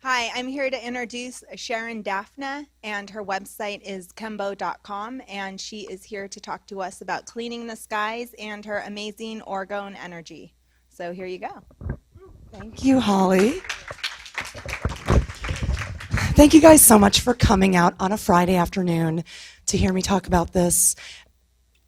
Hi, I'm here to introduce Sharon Daphna, and her website is kembo.com, and she is here to talk to us about cleaning the skies and her amazing orgone energy. So here you go. Thank you, Holly. Thank you guys so much for coming out on a Friday afternoon to hear me talk about this.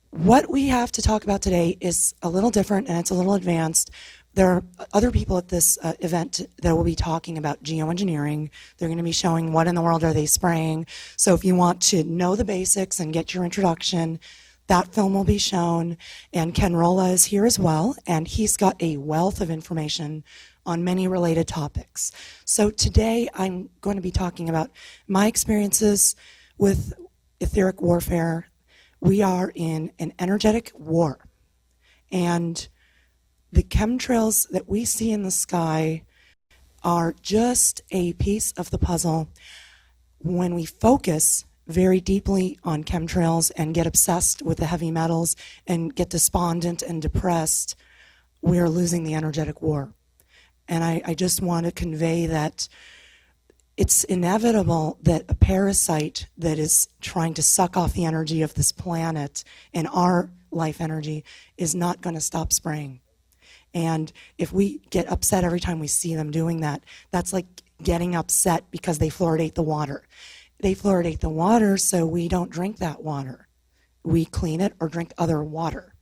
What we have to talk about today is a little different and it's a little advanced. There are other people at this event that will be talking about geoengineering. They're going to be showing what in the world are they spraying. So if you want to know the basics and get your introduction, that film will be shown. And Ken Rolla is here as well, and he's got a wealth of information on many related topics. So today I'm going to be talking about my experiences with etheric warfare. We are in an energetic war, and the chemtrails that we see in the sky are just a piece of the puzzle. When we focus very deeply on chemtrails and get obsessed with the heavy metals and get despondent and depressed, we are losing the energetic war. And I just want to convey that it's inevitable that a parasite that is trying to suck off the energy of this planet and our life energy is not going to stop spraying. And if we get upset every time we see them doing that, that's like getting upset because they fluoridate the water. They fluoridate the water so we don't drink that water. We clean it or drink other water.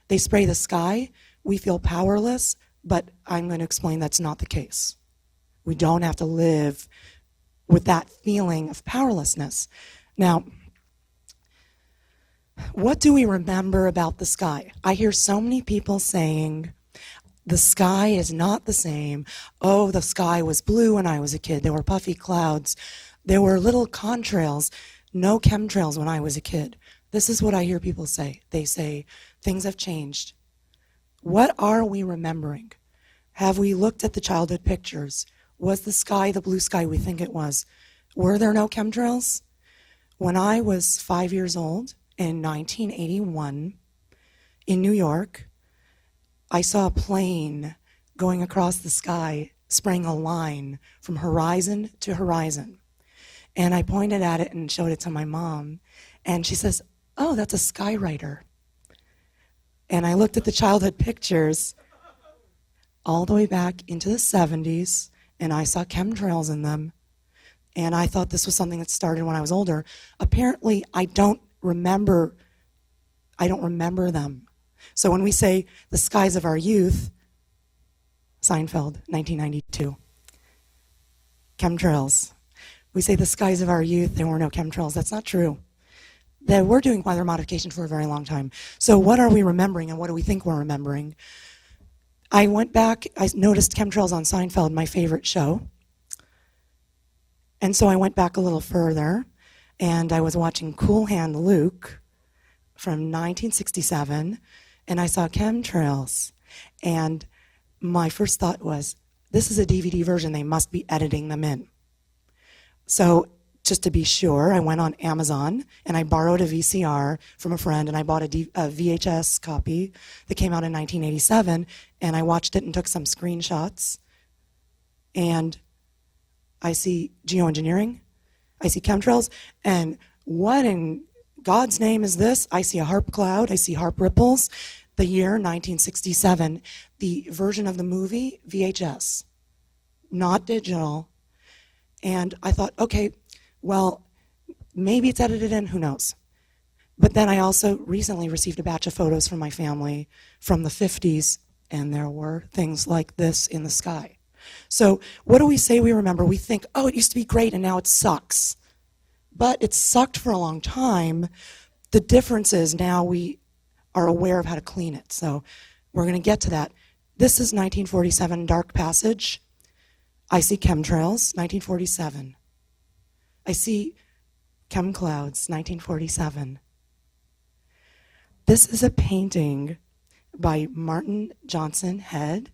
They spray the sky, we feel powerless, but I'm going to explain that's not the case. We don't have to live with that feeling of powerlessness. Now, what do we remember about the sky? I hear so many people saying, the sky is not the same. Oh, the sky was blue when I was a kid. There were puffy clouds. There were little contrails, no chemtrails when I was a kid. This is what I hear people say. They say, things have changed. What are we remembering? Have we looked at the childhood pictures? Was the sky the blue sky we think it was? Were there no chemtrails? When I was 5 years old in 1981 in New York, I saw a plane going across the sky, spraying a line from horizon to horizon. And I pointed at it and showed it to my mom. And she says, oh, that's a skywriter. And I looked at the childhood pictures all the way back into the 70s, and I saw chemtrails in them. And I thought this was something that started when I was older. Apparently, I don't remember them. So when we say the skies of our youth, Seinfeld, 1992, chemtrails. We say the skies of our youth, there were no chemtrails. That's not true. They were doing weather modification for a very long time. So what are we remembering and what do we think we're remembering? I went back, I noticed chemtrails on Seinfeld, my favorite show. And so I went back a little further, and I was watching Cool Hand Luke from 1967, and I saw chemtrails. And my first thought was, this is a DVD version, they must be editing them in. So just to be sure, I went on Amazon and I borrowed a VCR from a friend, and I bought a VHS copy that came out in 1987, and I watched it and took some screenshots. And I see geoengineering, I see chemtrails, and what in God's name is this? I see a HARP cloud, I see HARP ripples. The year 1967, the version of the movie, VHS, not digital. And I thought, okay, well, maybe it's edited in, who knows? But then I also recently received a batch of photos from my family from the 50s, and there were things like this in the sky. So what do we say we remember? We think, oh, it used to be great and now it sucks. But it sucked for a long time. The difference is now we are aware of how to clean it. So we're going to get to that. This is 1947 Dark Passage. I see chemtrails, 1947. I see chem clouds, 1947. This is a painting by Martin Johnson Head,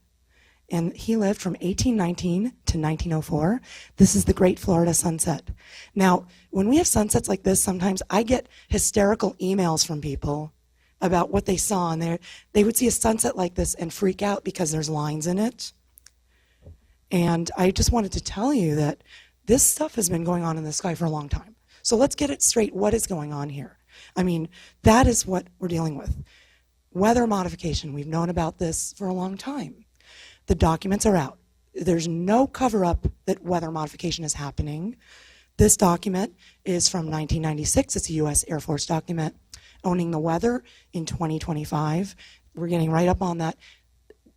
and he lived from 1819 to 1904. This is the Great Florida Sunset. Now, when we have sunsets like this, sometimes I get hysterical emails from people about what they saw, and they would see a sunset like this and freak out because there's lines in it. And I just wanted to tell you that this stuff has been going on in the sky for a long time. So let's get it straight. What is going on here? I mean, that is what we're dealing with. Weather modification, we've known about this for a long time. The documents are out. There's no cover-up that weather modification is happening. This document is from 1996. It's a U.S. Air Force document. Owning the weather in 2025. We're getting right up on that.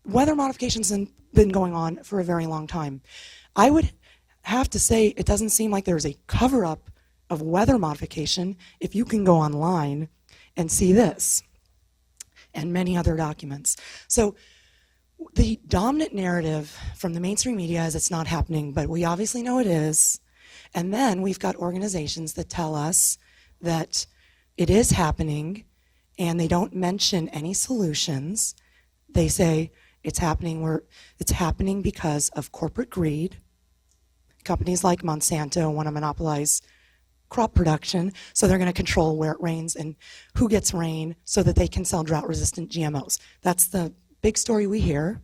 Weather modifications have been going on for a very long time. I would have to say it doesn't seem like there's a cover-up of weather modification if you can go online and see this and many other documents. So the dominant narrative from the mainstream media is it's not happening, but we obviously know it is. And then we've got organizations that tell us that it is happening, and they don't mention any solutions. They say it's happening because of corporate greed. Companies like Monsanto want to monopolize crop production, so they're going to control where it rains and who gets rain so that they can sell drought-resistant GMOs. That's the big story we hear.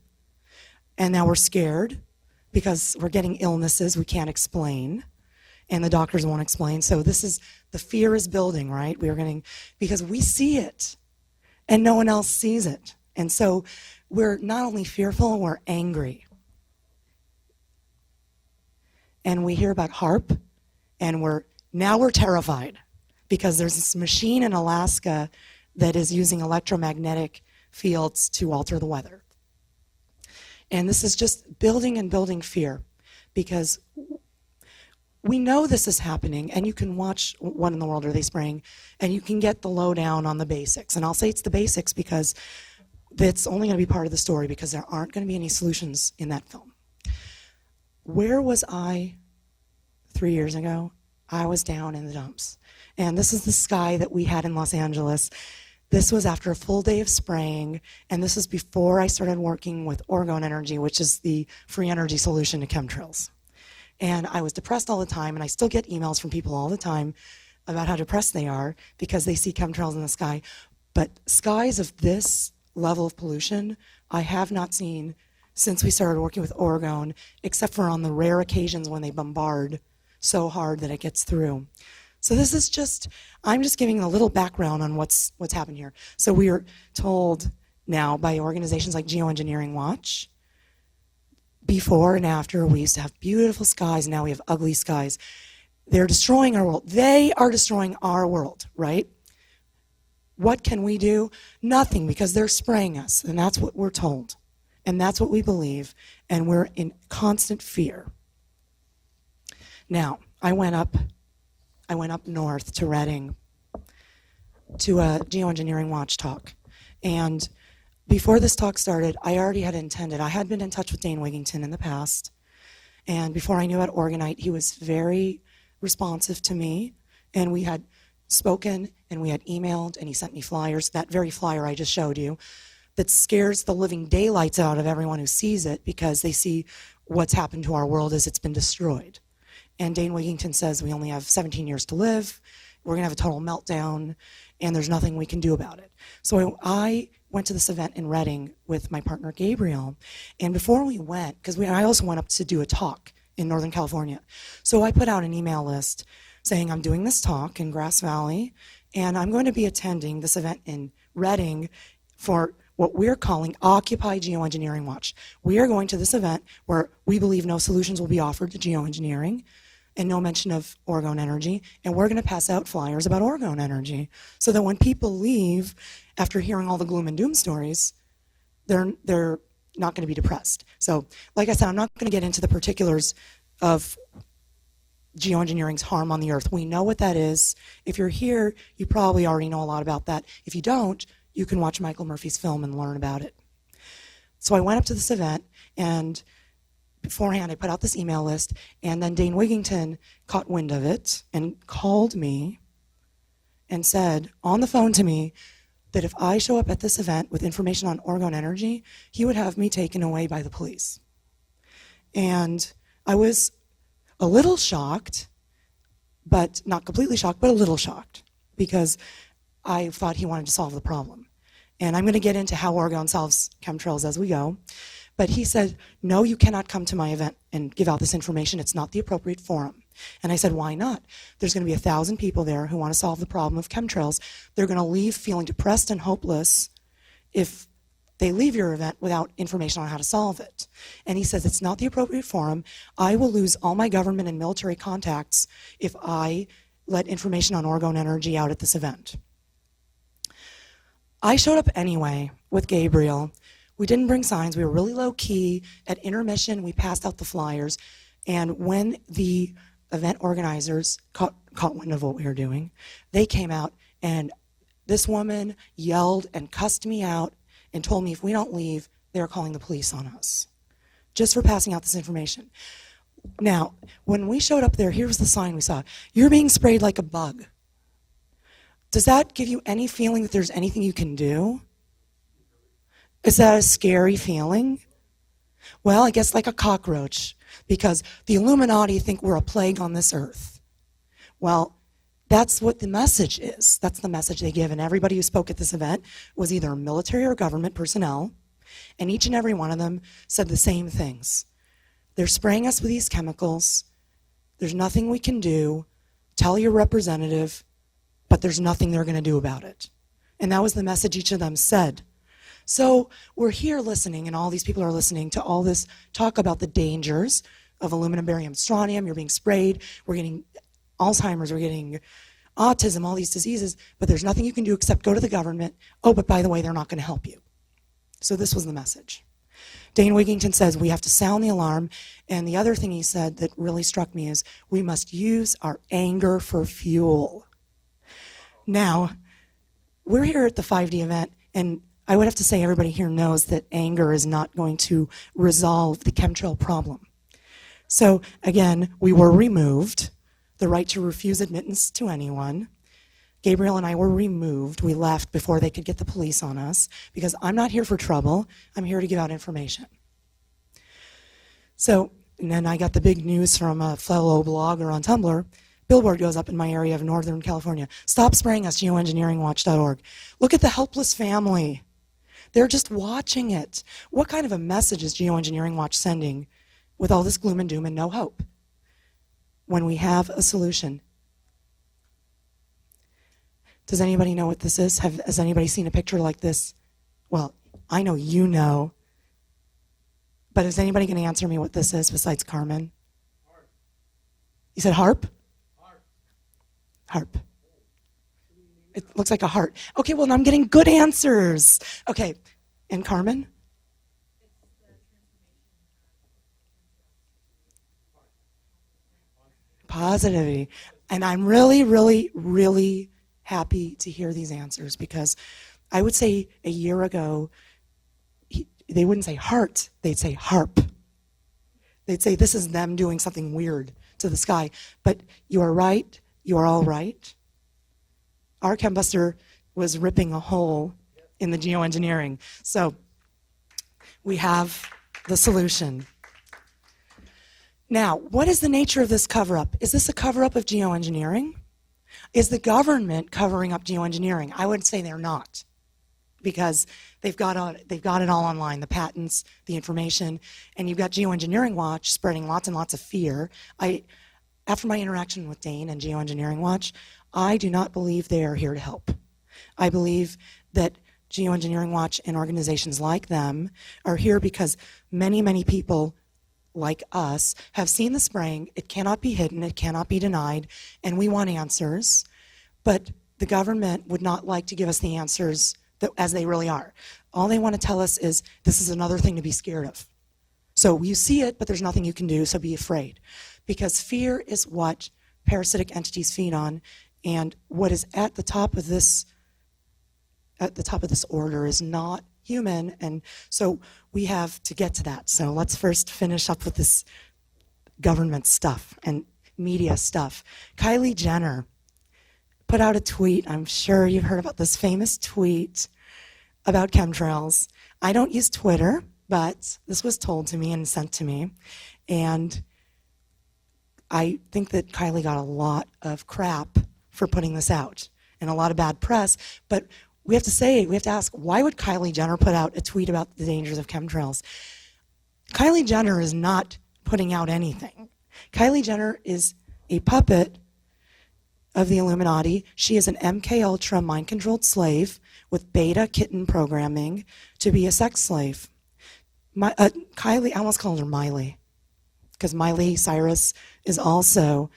And now we're scared because we're getting illnesses we can't explain, and the doctors won't explain. So the fear is building, right? Because we see it, and no one else sees it. And so we're not only fearful, we're angry. And we hear about HARP, and we're terrified because there's this machine in Alaska that is using electromagnetic fields to alter the weather. And this is just building and building fear because we know this is happening, and you can watch What in the World Are They Spraying, and you can get the lowdown on the basics. And I'll say it's the basics because that's only going to be part of the story because there aren't going to be any solutions in that film. Where was I 3 years ago? I was down in the dumps. And this is the sky that we had in Los Angeles. This was after a full day of spraying, and this is before I started working with Orgone Energy, which is the free energy solution to chemtrails. And I was depressed all the time, and I still get emails from people all the time about how depressed they are because they see chemtrails in the sky. But skies of this level of pollution, I have not seen since we started working with Orgone, except for on the rare occasions when they bombard so hard that it gets through. So this is I'm just giving a little background on what's happened here. So we are told now by organizations like Geoengineering Watch, before and after, we used to have beautiful skies, now we have ugly skies. They're destroying our world. They are destroying our world, right? What can we do? Nothing, because they're spraying us, and that's what we're told. And that's what we believe, and we're in constant fear. Now, I went up north to Reading to a Geoengineering Watch talk, and before this talk started, I already had intended. I had been in touch with Dane Wigington in the past, and before I knew about Orgonite, he was very responsive to me, and we had spoken, and we had emailed, and he sent me flyers, that very flyer I just showed you, that scares the living daylights out of everyone who sees it because they see what's happened to our world as it's been destroyed. And Dane Wigington says we only have 17 years to live, we're going to have a total meltdown, and there's nothing we can do about it. So I went to this event in Reading with my partner Gabriel, and before we went, because I also went up to do a talk in Northern California, so I put out an email list saying I'm doing this talk in Grass Valley, and I'm going to be attending this event in Reading for what we're calling Occupy Geoengineering Watch. We are going to this event where we believe no solutions will be offered to geoengineering and no mention of Orgone Energy, and we're going to pass out flyers about Orgone Energy so that when people leave after hearing all the gloom and doom stories, they're not going to be depressed. So, like I said, I'm not going to get into the particulars of geoengineering's harm on the earth. We know what that is. If you're here, you probably already know a lot about that. If you don't, you can watch Michael Murphy's film and learn about it. So I went up to this event, and beforehand I put out this email list, and then Dane Wigington caught wind of it and called me and said on the phone to me that if I show up at this event with information on Orgone Energy, he would have me taken away by the police. And I was a little shocked, but not completely shocked, but a little shocked, because I thought he wanted to solve the problem. And I'm going to get into how Orgone solves chemtrails as we go. But he said, no, you cannot come to my event and give out this information. It's not the appropriate forum. And I said, why not? There's going to be 1,000 people there who want to solve the problem of chemtrails. They're going to leave feeling depressed and hopeless if they leave your event without information on how to solve it. And he says, it's not the appropriate forum. I will lose all my government and military contacts if I let information on orgone energy out at this event. I showed up anyway with Gabriel. We didn't bring signs. We were really low key. At intermission, we passed out the flyers. And when the event organizers caught wind of what we were doing, they came out, and this woman yelled and cussed me out and told me if we don't leave, they're calling the police on us, just for passing out this information. Now, when we showed up there, here was the sign we saw. You're being sprayed like a bug. Does that give you any feeling that there's anything you can do? Is that a scary feeling? Well, I guess like a cockroach, because the Illuminati think we're a plague on this earth. Well, that's what the message is. That's the message they give. And everybody who spoke at this event was either military or government personnel, and each and every one of them said the same things. They're spraying us with these chemicals. There's nothing we can do. Tell your representative, but there's nothing they're going to do about it. And that was the message each of them said. So we're here listening, and all these people are listening to all this talk about the dangers of aluminum, barium, strontium. You're being sprayed. We're getting Alzheimer's. We're getting autism, all these diseases. But there's nothing you can do except go to the government. Oh, but by the way, they're not going to help you. So this was the message. Dane Wigington says we have to sound the alarm. And the other thing he said that really struck me is we must use our anger for fuel. Now, we're here at the 5D event, and I would have to say everybody here knows that anger is not going to resolve the chemtrail problem. So again, we were removed, the right to refuse admittance to anyone. Gabriel and I were removed. We left before they could get the police on us, because I'm not here for trouble. I'm here to give out information. So, and then I got the big news from a fellow blogger on Tumblr. Billboard goes up in my area of Northern California. Stop spraying us, geoengineeringwatch.org. Look at the helpless family. They're just watching it. What kind of a message is Geoengineering Watch sending with all this gloom and doom and no hope when we have a solution? Does anybody know what this is? Has anybody seen a picture like this? Well, I know you know. But is anybody going to answer me what this is besides Carmen? Harp. You said harp? Harp. It looks like a heart. Okay, well, I'm getting good answers. Okay, and Carmen? Positivity. And I'm really, really, really happy to hear these answers, because I would say a year ago, they wouldn't say heart, they'd say harp. They'd say this is them doing something weird to the sky. But you are right, you are all right. Our chembuster was ripping a hole in the geoengineering. So we have the solution. Now, what is the nature of this cover-up? Is this a cover-up of geoengineering? Is the government covering up geoengineering? I would say they're not, because they've got it all online, the patents, the information, and you've got Geoengineering Watch spreading lots and lots of fear. After my interaction with Dane and Geoengineering Watch, I do not believe they are here to help. I believe that Geoengineering Watch and organizations like them are here because many, many people like us have seen the spraying. It cannot be hidden, it cannot be denied, and we want answers. But the government would not like to give us the answers as they really are. All they want to tell us is this is another thing to be scared of. So you see it, but there's nothing you can do, so be afraid. Because fear is what parasitic entities feed on, and what is at the top of this order is not human, and so we have to get to that. So let's first finish up with this government stuff and media stuff. Kylie Jenner put out a tweet. I'm sure you've heard about this famous tweet about chemtrails. I don't use Twitter, but this was told to me and sent to me, and I think that Kylie got a lot of crap for putting this out and a lot of bad press, but we have to ask, why would Kylie Jenner put out a tweet about the dangers of chemtrails? Kylie Jenner is not putting out anything. Kylie Jenner is a puppet of the Illuminati. She is an MK Ultra mind-controlled slave with beta kitten programming to be a sex slave. Kylie, I almost called her Miley, because Miley Cyrus is also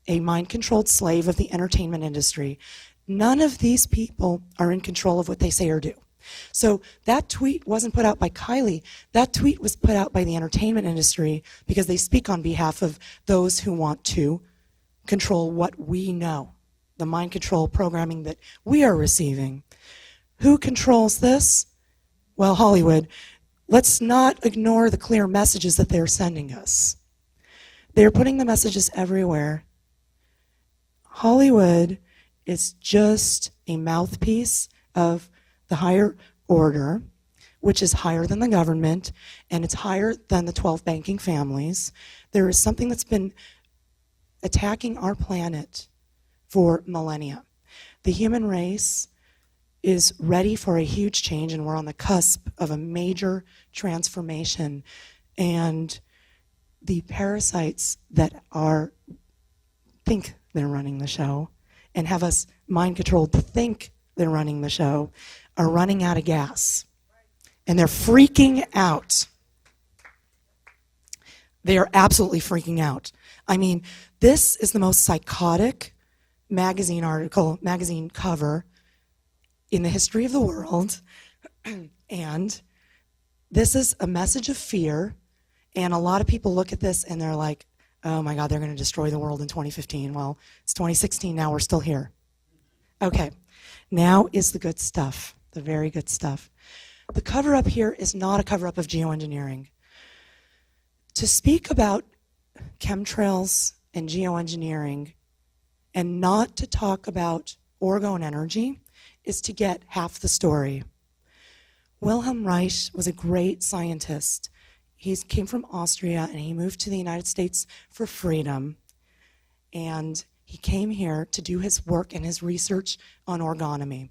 a mind-controlled slave of the entertainment industry. None of these people are in control of what they say or do. So that tweet wasn't put out by Kylie. That tweet was put out by the entertainment industry because they speak on behalf of those who want to control what we know, the mind control programming that we are receiving. Who controls this? Well, Hollywood. Let's not ignore the clear messages that they're sending us. They're putting the messages everywhere. Hollywood is just a mouthpiece of the higher order, which is higher than the government, and it's higher than the 12 banking families. There is something that's been attacking our planet for millennia. The human race is ready for a huge change, and we're on the cusp of a major transformation. And the parasites that think they're running the show and have us mind controlled to think they're running the show are running out of gas. And they're freaking out. They are absolutely freaking out. I mean, this is the most psychotic magazine cover in the history of the world. And this is a message of fear. And a lot of people look at this and they're like, oh my God, they're going to destroy the world in 2015. Well, it's 2016 now, we're still here. Okay, now is the good stuff, the very good stuff. The cover-up here is not a cover-up of geoengineering. To speak about chemtrails and geoengineering and not to talk about orgone energy is to get half the story. Wilhelm Reich was a great scientist. He came from Austria and he moved to the United States for freedom. And he came here to do his work and his research on orgonomy.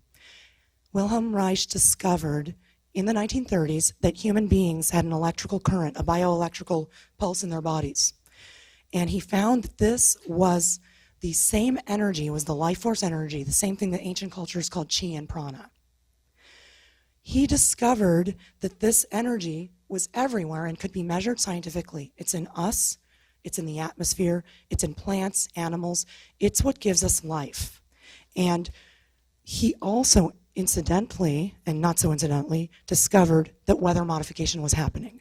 Wilhelm Reich discovered in the 1930s that human beings had an electrical current, a bioelectrical pulse in their bodies. And he found that this was the same energy, was the life force energy, the same thing that ancient cultures called chi and prana. He discovered that this energy was everywhere and could be measured scientifically. It's in us, it's in the atmosphere, it's in plants, animals. It's what gives us life. And he also incidentally, and not so incidentally, discovered that weather modification was happening.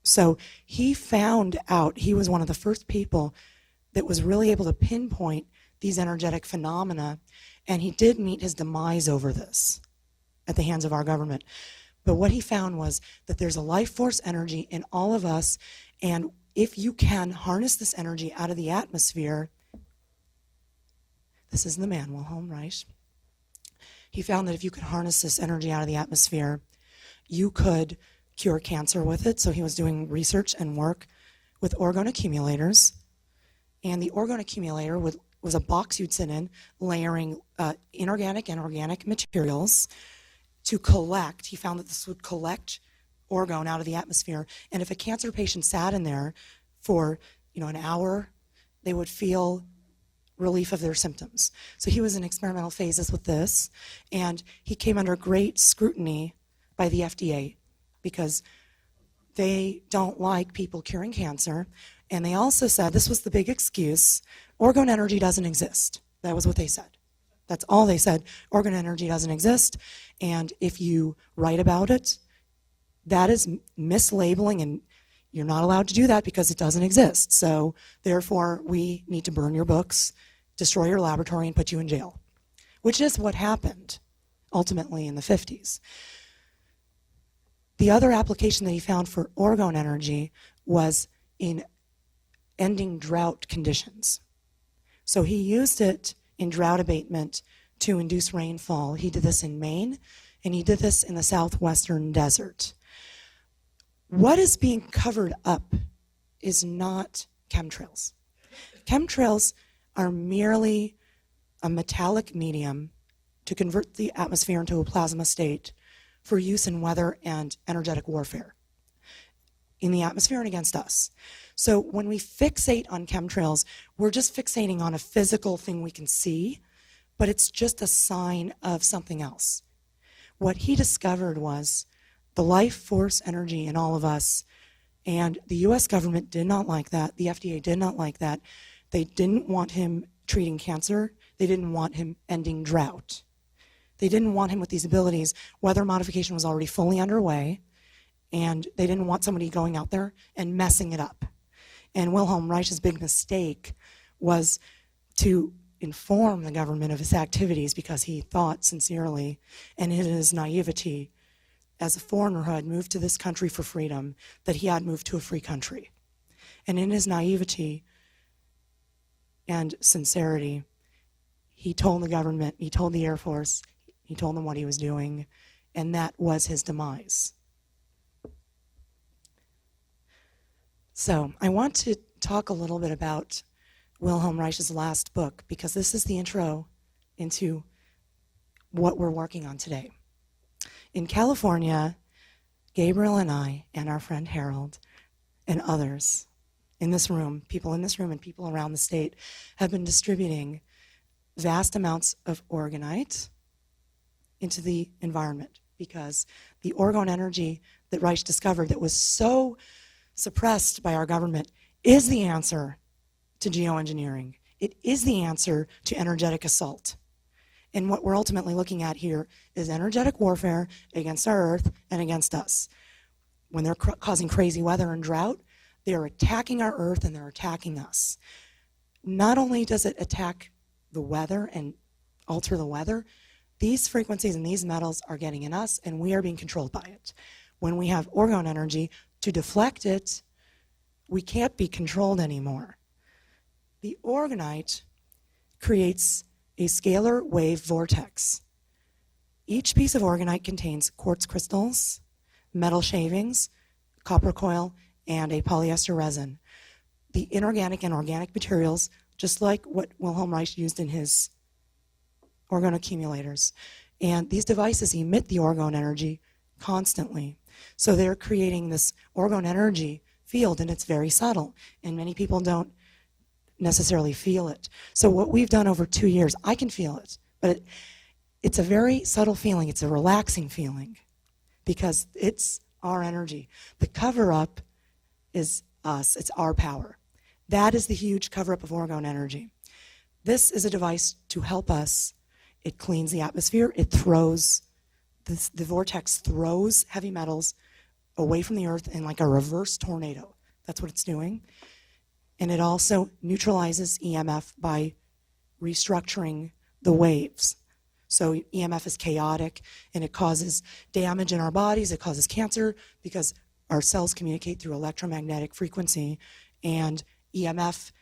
So he found out, he was one of the first people that was really able to pinpoint these energetic phenomena, and he did meet his demise over this at the hands of our government. But what he found was that there's a life force energy in all of us, and if you can harness this energy out of the atmosphere, this is the man, Wilhelm Reich. He found that if you could harness this energy out of the atmosphere, you could cure cancer with it. So he was doing research and work with orgone accumulators. And the orgone accumulator was a box you'd sit in, layering inorganic and organic materials to collect. He found that this would collect orgone out of the atmosphere. And if a cancer patient sat in there for an hour, they would feel relief of their symptoms. So he was in experimental phases with this, and he came under great scrutiny by the FDA because they don't like people curing cancer. And they also said, this was the big excuse, orgone energy doesn't exist. That was what they said. That's all they said. Orgone energy doesn't exist, and if you write about it, that is mislabeling, and you're not allowed to do that because it doesn't exist. So therefore, we need to burn your books, destroy your laboratory, and put you in jail, which is what happened ultimately in the 50s. The other application that he found for orgone energy was in ending drought conditions. So he used it in drought abatement to induce rainfall. He did this in Maine, and he did this in the southwestern desert. What is being covered up is not chemtrails. Chemtrails are merely a metallic medium to convert the atmosphere into a plasma state for use in weather and energetic warfare. in the atmosphere and against us. So when we fixate on chemtrails, we're just fixating on a physical thing we can see, but it's just a sign of something else. What he discovered was the life force energy in all of us, and the US government did not like that. The FDA did not like that. They didn't want him treating cancer. They didn't want him ending drought. They didn't want him with these abilities. Weather modification was already fully underway, and they didn't want somebody going out there and messing it up. And Wilhelm Reich's big mistake was to inform the government of his activities because he thought sincerely, and in his naivety, as a foreigner who had moved to this country for freedom, that he had moved to a free country. And in his naivety and sincerity, he told the government, he told the Air Force, he told them what he was doing, and that was his demise. So I want to talk a little bit about Wilhelm Reich's last book, because this is the intro into what we're working on today. In California, Gabriel and I and our friend Harold and others in this room, people in this room and people around the state, have been distributing vast amounts of orgonite into the environment, because the orgone energy that Reich discovered that was so suppressed by our government is the answer to geoengineering. It is the answer to energetic assault. And what we're ultimately looking at here is energetic warfare against our Earth and against us. When they're causing crazy weather and drought, they're attacking our Earth and they're attacking us. Not only does it attack the weather and alter the weather, these frequencies and these metals are getting in us, and we are being controlled by it. When we have orgone energy to deflect it, we can't be controlled anymore. The orgonite creates a scalar wave vortex. Each piece of orgonite contains quartz crystals, metal shavings, copper coil, and a polyester resin. The inorganic and organic materials, just like what Wilhelm Reich used in his orgone accumulators. And these devices emit the orgone energy constantly. So they're creating this orgone energy field, and it's very subtle, and many people don't necessarily feel it. So what we've done over 2 years, I can feel it, but it's a very subtle feeling. It's a relaxing feeling because it's our energy. The cover-up is us. It's our power. That is the huge cover-up of orgone energy. This is a device to help us. It cleans the atmosphere. It throws, the vortex throws heavy metals away from the Earth in like a reverse tornado. That's what it's doing. And it also neutralizes EMF by restructuring the waves. So EMF is chaotic, and it causes damage in our bodies. It causes cancer because our cells communicate through electromagnetic frequency, and EMF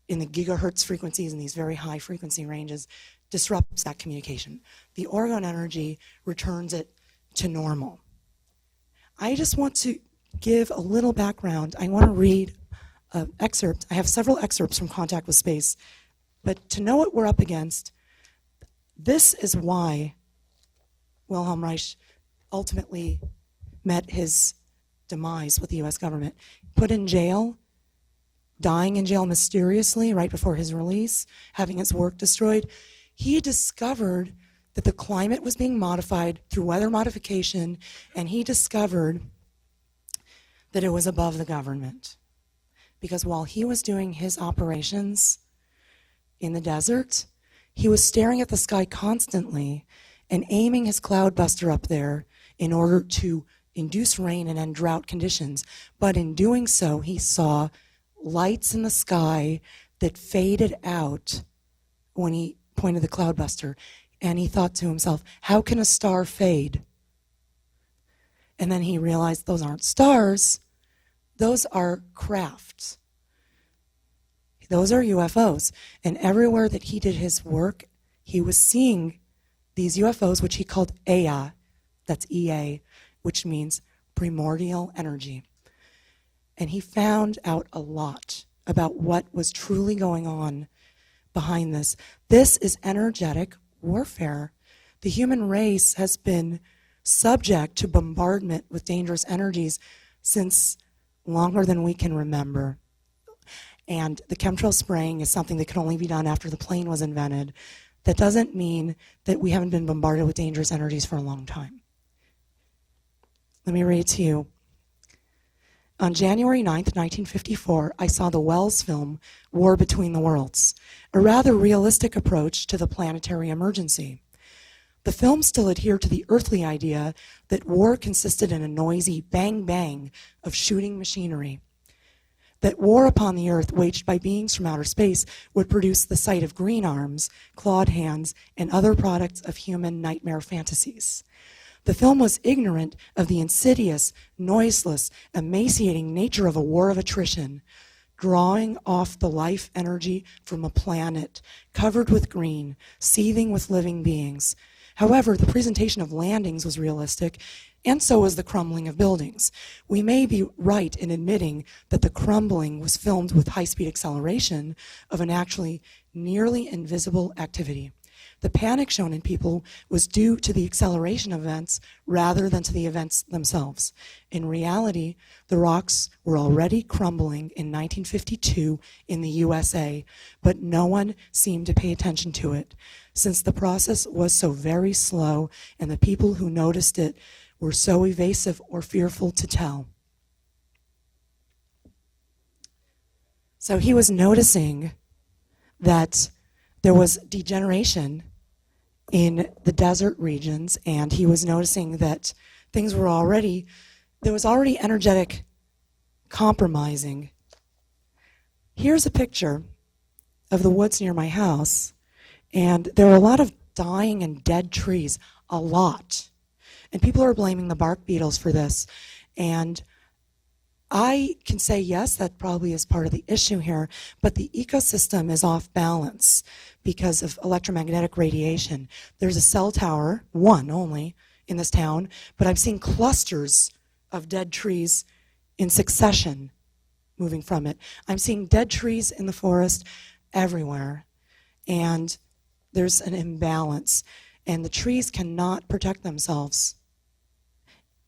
in the gigahertz frequencies in these very high frequency ranges disrupts that communication. The orgone energy returns it to normal. I just want to give a little background. I want to read an excerpt. I have several excerpts from Contact with Space, but to know what we're up against, this is why Wilhelm Reich ultimately met his demise with the US government. Put in jail, dying in jail mysteriously right before his release, having his work destroyed. He discovered that the climate was being modified through weather modification, and he discovered that it was above the government. Because while he was doing his operations in the desert, he was staring at the sky constantly and aiming his cloudbuster up there in order to induce rain and end drought conditions. But in doing so, he saw lights in the sky that faded out when he pointed the cloudbuster. And he thought to himself, how can a star fade? And then he realized those aren't stars, those are crafts. Those are UFOs. And everywhere that he did his work, he was seeing these UFOs, which he called EA, that's EA, which means primordial energy. And he found out a lot about what was truly going on behind this. This is energetic warfare. The human race has been subject to bombardment with dangerous energies since longer than we can remember. And the chemtrail spraying is something that could only be done after the plane was invented. That doesn't mean that we haven't been bombarded with dangerous energies for a long time. Let me read to you. On January 9th, 1954, I saw the Wells film, War Between the Worlds, a rather realistic approach to the planetary emergency. The film still adhered to the earthly idea that war consisted in a noisy bang-bang of shooting machinery, that war upon the earth waged by beings from outer space would produce the sight of green arms, clawed hands, and other products of human nightmare fantasies. The film was ignorant of the insidious, noiseless, emaciating nature of a war of attrition, drawing off the life energy from a planet covered with green, seething with living beings. However, the presentation of landings was realistic, and so was the crumbling of buildings. We may be right in admitting that the crumbling was filmed with high-speed acceleration of an actually nearly invisible activity. The panic shown in people was due to the acceleration events rather than to the events themselves. In reality, the rocks were already crumbling in 1952 in the USA, but no one seemed to pay attention to it, since the process was so very slow and the people who noticed it were so evasive or fearful to tell. So he was noticing that there was degeneration in the desert regions, and he was noticing that there was already energetic compromising. Here's a picture of the woods near my house, and there are a lot of dying and dead trees, a lot. And people are blaming the bark beetles for this. And I can say, yes, that probably is part of the issue here, but the ecosystem is off balance because of electromagnetic radiation. There's a cell tower, one only, in this town, but I'm seeing clusters of dead trees in succession moving from it. I'm seeing dead trees in the forest everywhere, and there's an imbalance, and the trees cannot protect themselves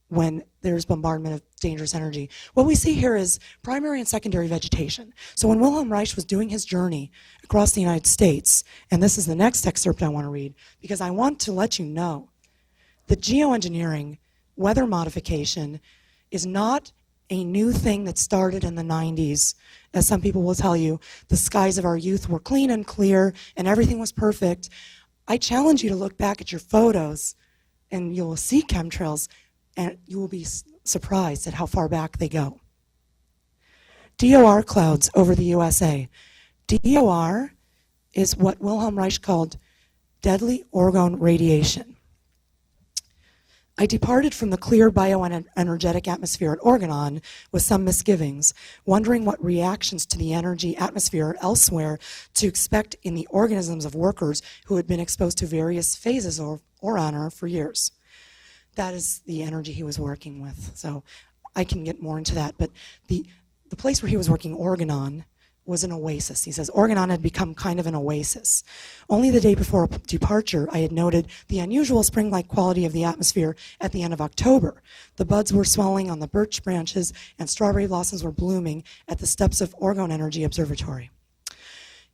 when there's bombardment of dangerous energy. What we see here is primary and secondary vegetation. So when Wilhelm Reich was doing his journey across the United States, and this is the next excerpt I want to read, because I want to let you know that geoengineering, weather modification, is not a new thing that started in the 90s. As some people will tell you, the skies of our youth were clean and clear, and everything was perfect. I challenge you to look back at your photos, and you will see chemtrails, and you will be surprised at how far back they go. DOR clouds over the USA. DOR is what Wilhelm Reich called deadly orgone radiation. I departed from the clear bioenergetic atmosphere at Organon with some misgivings, wondering what reactions to the energy atmosphere elsewhere to expect in the organisms of workers who had been exposed to various phases or honor for years. That is the energy he was working with. So I can get more into that. But the place where he was working, Organon, was an oasis. He says Organon had become kind of an oasis. Only the day before departure, I had noted the unusual spring-like quality of the atmosphere at the end of October. The buds were swelling on the birch branches, and strawberry blossoms were blooming at the steps of Orgone Energy Observatory.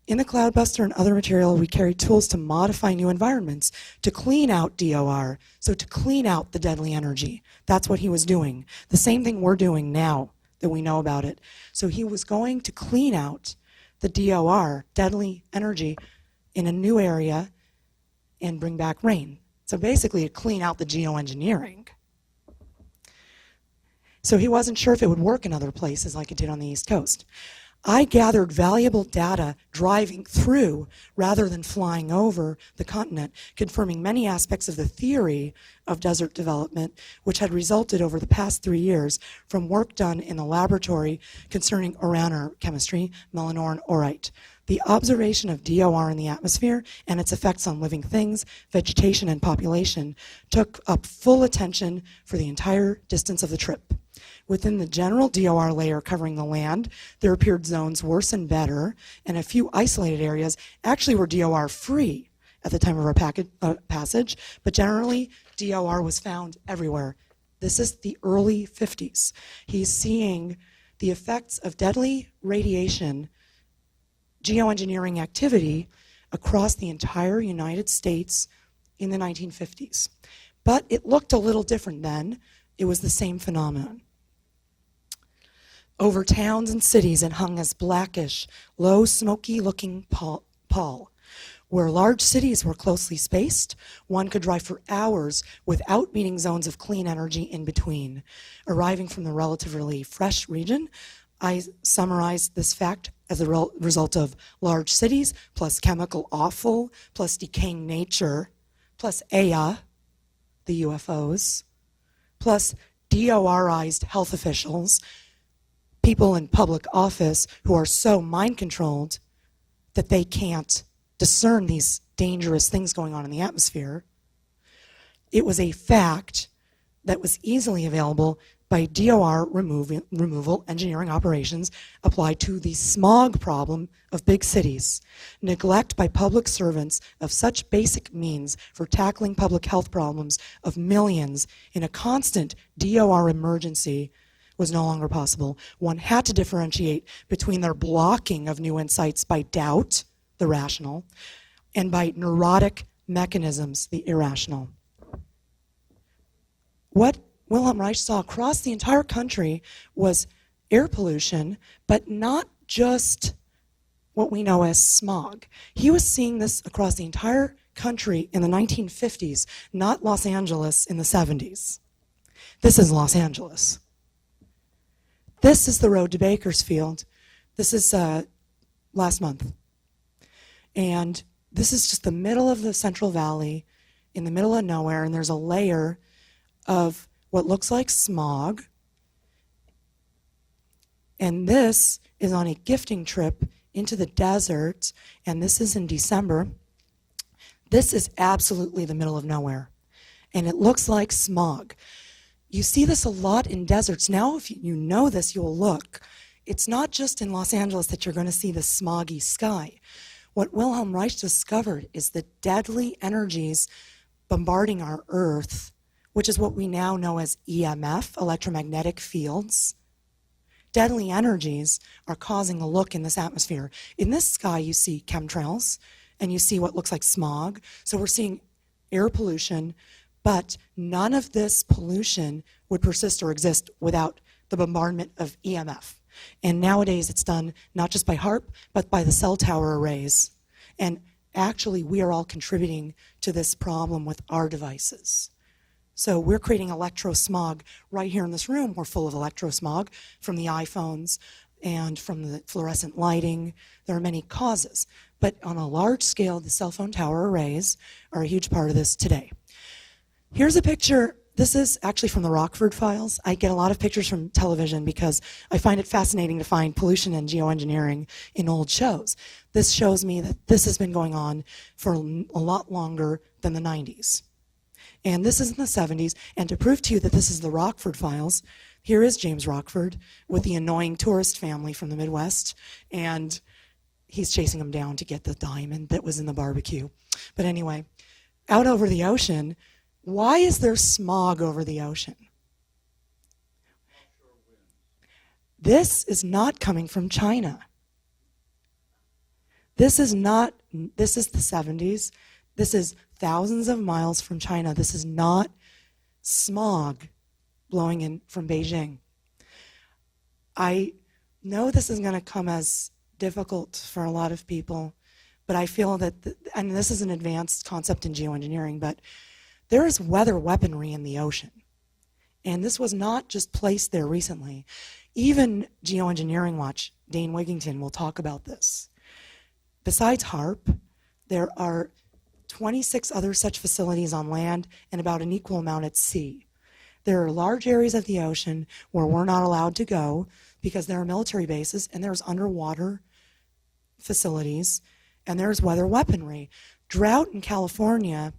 In the Cloudbuster and other material, we carried tools to modify new environments, to clean out DOR, so to clean out the deadly energy. That's what he was doing. The same thing we're doing now that we know about it. So he was going to clean out the DOR, deadly energy, in a new area and bring back rain. So basically to clean out the geoengineering. So he wasn't sure if it would work in other places like it did on the East Coast. I gathered valuable data driving through rather than flying over the continent, confirming many aspects of the theory of desert development, which had resulted over the past 3 years from work done in the laboratory concerning uranar chemistry, melanoran orite. The observation of DOR in the atmosphere and its effects on living things, vegetation, and population took up full attention for the entire distance of the trip. Within the general DOR layer covering the land, there appeared zones worse and better, and a few isolated areas actually were DOR-free at the time of our passage, but generally DOR was found everywhere. This is the early 50s. He's seeing the effects of deadly radiation geoengineering activity across the entire United States in the 1950s. But it looked a little different then. It was the same phenomenon. Over towns and cities, it hung as blackish, low, smoky-looking pall. Where large cities were closely spaced, one could drive for hours without meeting zones of clean energy in between. Arriving from the relatively fresh region, I summarized this fact as a result of large cities, plus chemical offal, plus decaying nature, plus Aya, the UFOs, plus DORized health officials, people in public office who are so mind-controlled that they can't discern these dangerous things going on in the atmosphere. It was a fact that was easily available by DOR removal engineering operations applied to the smog problem of big cities. Neglect by public servants of such basic means for tackling public health problems of millions in a constant DOR emergency was no longer possible. One had to differentiate between their blocking of new insights by doubt, the rational, and by neurotic mechanisms, the irrational. What Wilhelm Reich saw across the entire country was air pollution, but not just what we know as smog. He was seeing this across the entire country in the 1950s, not Los Angeles in the 70s. This is Los Angeles. This is the road to Bakersfield. This is last month. And this is just the middle of the Central Valley, in the middle of nowhere, and there's a layer of what looks like smog. And this is on a gifting trip into the desert, and this is in December. This is absolutely the middle of nowhere, and it looks like smog. You see this a lot in deserts. Now, if you know this, you'll look. It's not just in Los Angeles that you're going to see the smoggy sky. What Wilhelm Reich discovered is the deadly energies bombarding our Earth, which is what we now know as EMF, electromagnetic fields. Deadly energies are causing a look in this atmosphere. In this sky, you see chemtrails, and you see what looks like smog. So we're seeing air pollution, but none of this pollution would persist or exist without the bombardment of EMF. And nowadays it's done not just by HAARP, but by the cell tower arrays. And actually we are all contributing to this problem with our devices. So we're creating electrosmog right here in this room. We're full of electrosmog from the iPhones and from the fluorescent lighting. There are many causes. But on a large scale, the cell phone tower arrays are a huge part of this today. Here's a picture. This is actually from the Rockford Files. I get a lot of pictures from television because I find it fascinating to find pollution and geoengineering in old shows. This shows me that this has been going on for a lot longer than the 90s. And this is in the 70s. And to prove to you that this is the Rockford Files, here is James Rockford with the annoying tourist family from the Midwest. And he's chasing them down to get the diamond that was in the barbecue. But anyway, out over the ocean, why is there smog over the ocean? This is not coming from China. This is the 70s. This is thousands of miles from China. This is not smog blowing in from Beijing. I know this is going to come as difficult for a lot of people, but I feel that, and this is an advanced concept in geoengineering, but there is weather weaponry in the ocean. And this was not just placed there recently. Even Geoengineering Watch, Dane Wigington, will talk about this. Besides HAARP, there are 26 other such facilities on land and about an equal amount at sea. There are large areas of the ocean where we're not allowed to go because there are military bases and there's underwater facilities and there's weather weaponry. Drought in California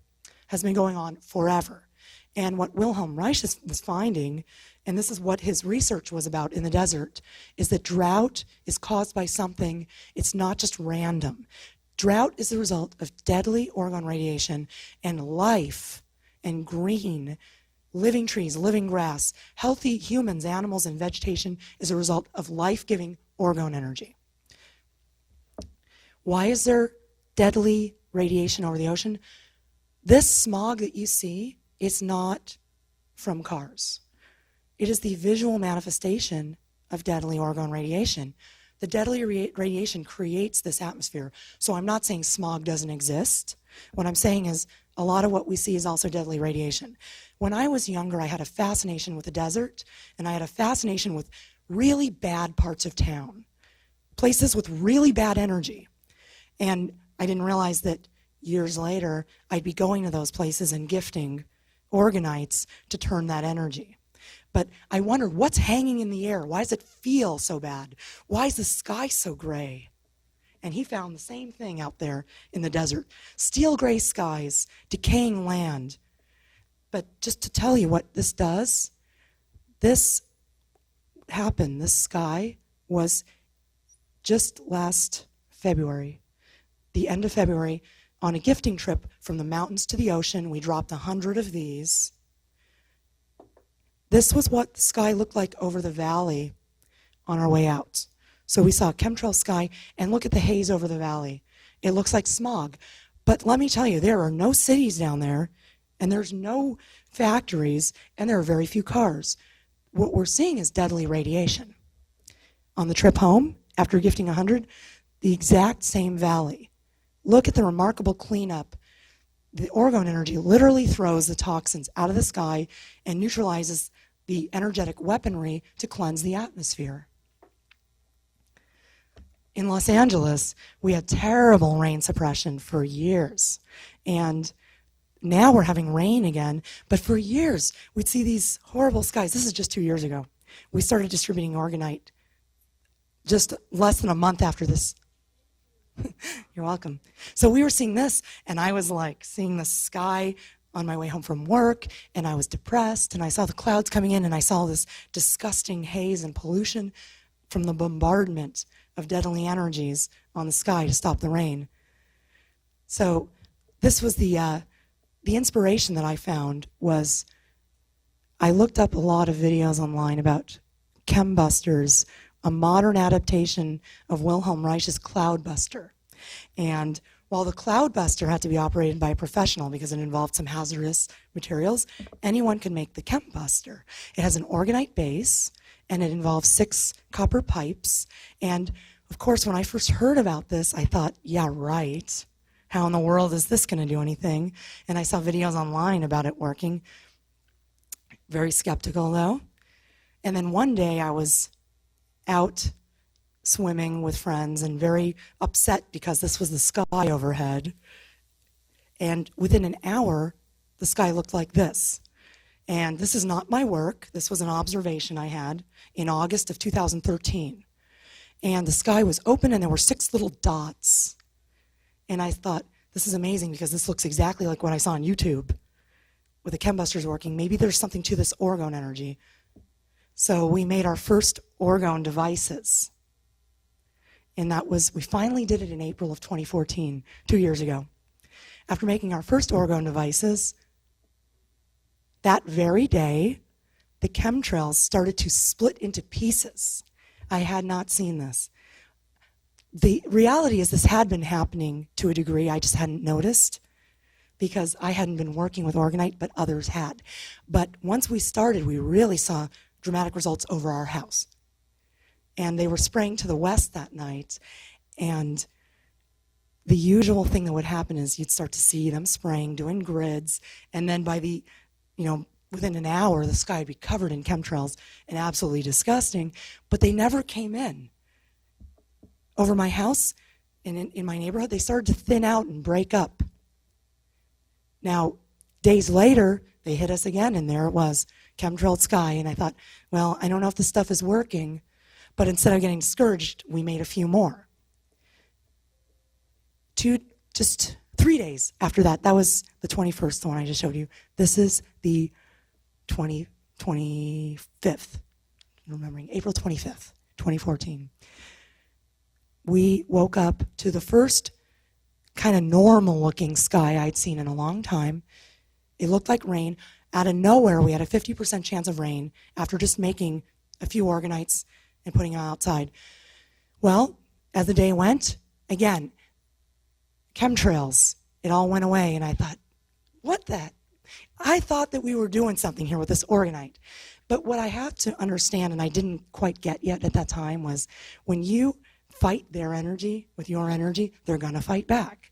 has been going on forever. And what Wilhelm Reich was finding, and this is what his research was about in the desert, is that drought is caused by something. It's not just random. Drought is the result of deadly orgone radiation, and life and green living trees, living grass, healthy humans, animals, and vegetation is a result of life-giving orgone energy. Why is there deadly radiation over the ocean? This smog that you see is not from cars. It is the visual manifestation of deadly orgone radiation. The deadly radiation creates this atmosphere. So I'm not saying smog doesn't exist. What I'm saying is a lot of what we see is also deadly radiation. When I was younger, I had a fascination with the desert, and I had a fascination with really bad parts of town, places with really bad energy. And I didn't realize that years later, I'd be going to those places and gifting orgonites to turn that energy. But I wondered, what's hanging in the air? Why does it feel so bad? Why is the sky so gray? And he found the same thing out there in the desert. Steel gray skies, decaying land. But just to tell you what this does, this happened, this sky was just last February, the end of February, on a gifting trip from the mountains to the ocean. We dropped 100 of these. This was what the sky looked like over the valley on our way out. So we saw a chemtrail sky, and look at the haze over the valley. It looks like smog. But let me tell you, there are no cities down there, and there's no factories, and there are very few cars. What we're seeing is deadly radiation. On the trip home, after gifting 100, the exact same valley. Look at the remarkable cleanup. The orgone energy literally throws the toxins out of the sky and neutralizes the energetic weaponry to cleanse the atmosphere. In Los Angeles, we had terrible rain suppression for years. And now we're having rain again. But for years, we'd see these horrible skies. This is just 2 years ago. We started distributing orgonite just less than a month after this. You're welcome. So we were seeing this, and I was like seeing the sky on my way home from work, and I was depressed, and I saw the clouds coming in, and I saw this disgusting haze and pollution from the bombardment of deadly energies on the sky to stop the rain. So this was the inspiration that I found was I looked up a lot of videos online about chembusters, a modern adaptation of Wilhelm Reich's Cloudbuster. And while the Cloudbuster had to be operated by a professional because it involved some hazardous materials, anyone could make the chembuster. It has an orgonite base, and it involves 6 copper pipes. And of course, when I first heard about this, I thought, yeah, right. How in the world is this going to do anything? And I saw videos online about it working. Very skeptical, though. And then one day I was out swimming with friends and very upset because this was the sky overhead. And within an hour, the sky looked like this. And this is not my work. This was an observation I had in August of 2013. And the sky was open, and there were 6 little dots. And I thought, this is amazing because this looks exactly like what I saw on YouTube with the chembusters working. Maybe there's something to this orgone energy. So we made our first orgone devices. And we finally did it in April of 2014, 2 years ago. After making our first orgone devices, that very day, the chemtrails started to split into pieces. I had not seen this. The reality is this had been happening to a degree. I just hadn't noticed because I hadn't been working with orgonite, but others had. But once we started, we really saw dramatic results over our house. And they were spraying to the west that night, and the usual thing that would happen is you'd start to see them spraying, doing grids, and then by within an hour, the sky would be covered in chemtrails and absolutely disgusting, but they never came in. Over my house and in my neighborhood, they started to thin out and break up. Now, days later, they hit us again, and there it was, chemtrailed sky, and I thought, well, I don't know if this stuff is working, but instead of getting discouraged, we made a few more. Just 3 days after that, that was the 21st, the one I just showed you. This is the 25th, I'm remembering, April 25th, 2014. We woke up to the first kind of normal-looking sky I'd seen in a long time. It looked like rain. Out of nowhere, we had a 50% chance of rain after just making a few organites and putting them outside. Well, as the day went, again, chemtrails, it all went away, and I thought, what the? I thought that we were doing something here with this organite. But what I have to understand, and I didn't quite get yet at that time, was when you fight their energy with your energy, they're going to fight back.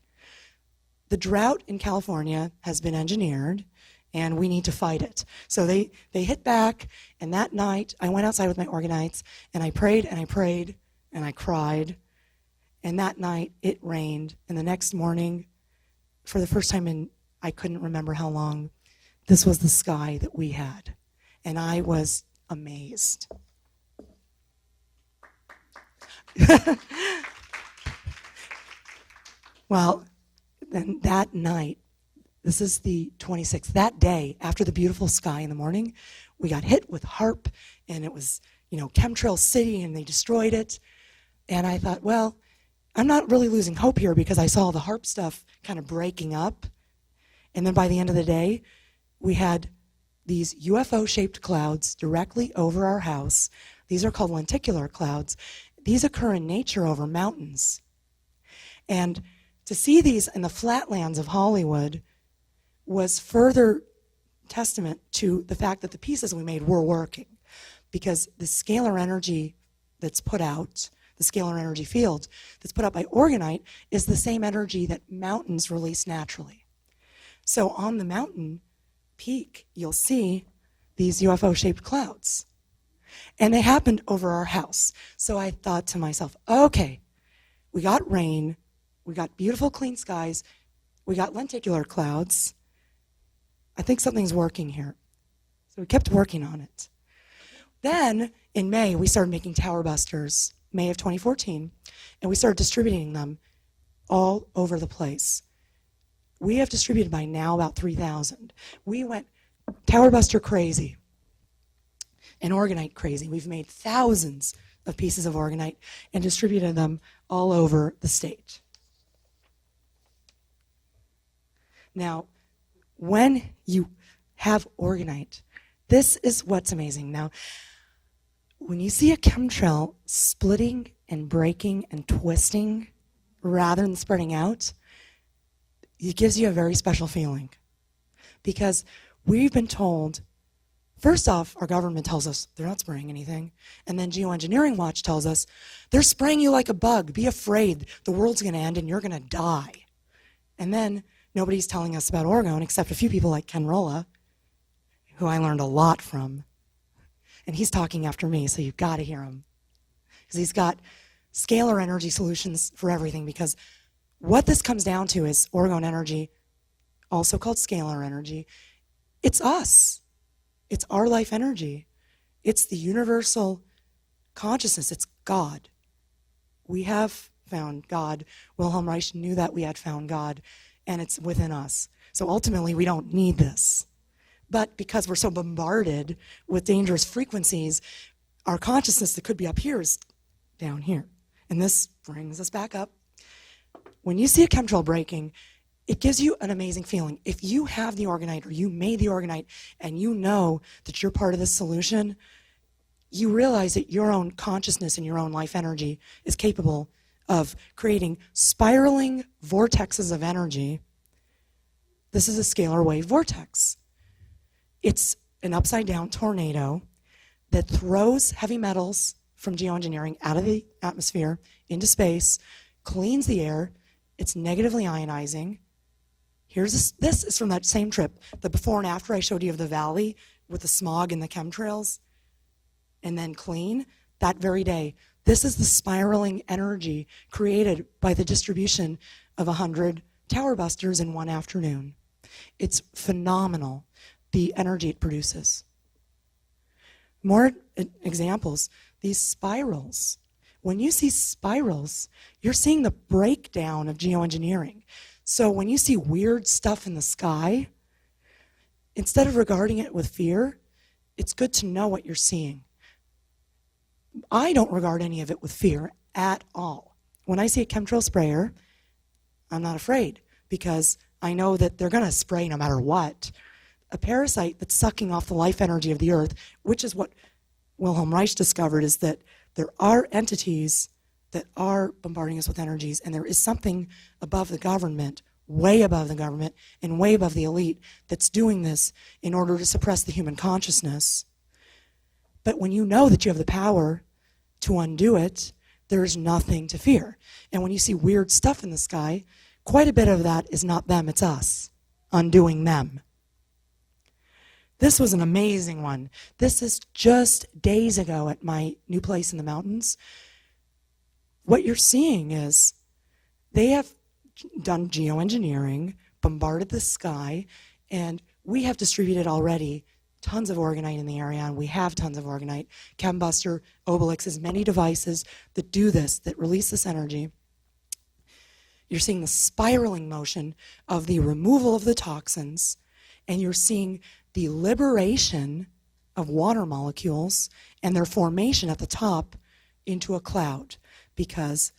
The drought in California has been engineered, and we need to fight it. So they hit back, and that night I went outside with my organites, and I prayed and I prayed and I cried. And that night it rained, and the next morning, for the first time in I couldn't remember how long, this was the sky that we had. And I was amazed. Well, then that night, this is the 26th, that day, after the beautiful sky in the morning, we got hit with HARP, and it was, Chemtrail City, and they destroyed it. And I thought, well, I'm not really losing hope here because I saw the HARP stuff kind of breaking up. And then by the end of the day, we had these UFO-shaped clouds directly over our house. These are called lenticular clouds. These occur in nature over mountains. And to see these in the flatlands of Hollywood was further testament to the fact that the pieces we made were working, because the scalar energy that's put out, the scalar energy field that's put out by organite, is the same energy that mountains release naturally. So on the mountain peak, you'll see these UFO-shaped clouds. And they happened over our house. So I thought to myself, okay, we got rain, we got beautiful clean skies, we got lenticular clouds. I think something's working here. So we kept working on it. Then in May, we started making tower busters, May of 2014, and we started distributing them all over the place. We have distributed by now about 3,000. We went tower buster crazy and organite crazy. We've made thousands of pieces of organite and distributed them all over the state. Now, when you have organite, this is what's amazing. Now, when you see a chemtrail splitting and breaking and twisting rather than spreading out, it gives you a very special feeling. Because we've been told, first off, our government tells us they're not spraying anything. And then Geoengineering Watch tells us, they're spraying you like a bug. Be afraid. The world's going to end and you're going to die. And then nobody's telling us about orgone except a few people like Ken Rolla, who I learned a lot from. And he's talking after me, so you've got to hear him. Because he's got scalar energy solutions for everything. Because what this comes down to is orgone energy, also called scalar energy. It's us. It's our life energy. It's the universal consciousness. It's God. We have found God. Wilhelm Reich knew that we had found God, and it's within us. So ultimately, we don't need this. But because we're so bombarded with dangerous frequencies, our consciousness that could be up here is down here. And this brings us back up. When you see a chemtrail breaking, it gives you an amazing feeling. If you have the organite or you made the organite and you know that you're part of this solution, you realize that your own consciousness and your own life energy is capable of creating spiraling vortexes of energy. This is a scalar wave vortex. It's an upside-down tornado that throws heavy metals from geoengineering out of the atmosphere into space, cleans the air. It's negatively ionizing. This is from that same trip, the before and after I showed you of the valley with the smog and the chemtrails, and then clean, that very day. This is the spiraling energy created by the distribution of 100 tower busters in one afternoon. It's phenomenal, the energy it produces. More examples, these spirals. When you see spirals, you're seeing the breakdown of geoengineering. So when you see weird stuff in the sky, instead of regarding it with fear, it's good to know what you're seeing. I don't regard any of it with fear at all. When I see a chemtrail sprayer, I'm not afraid because I know that they're going to spray no matter what. a parasite that's sucking off the life energy of the earth, which is what Wilhelm Reich discovered, is that there are entities that are bombarding us with energies, and there is something above the government, way above the government, and way above the elite that's doing this in order to suppress the human consciousness. But when you know that you have the power to undo it, there's nothing to fear. And when you see weird stuff in the sky, quite a bit of that is not them, it's us, undoing them. This was an amazing one. This is just days ago at my new place in the mountains. What you're seeing is they have done geoengineering, bombarded the sky, and we have distributed already tons of orgonite in the area, and we have tons of orgonite. Chembuster, Obelix, as many devices that do this, that release this energy. You're seeing the spiraling motion of the removal of the toxins, and you're seeing the liberation of water molecules and their formation at the top into a cloud, because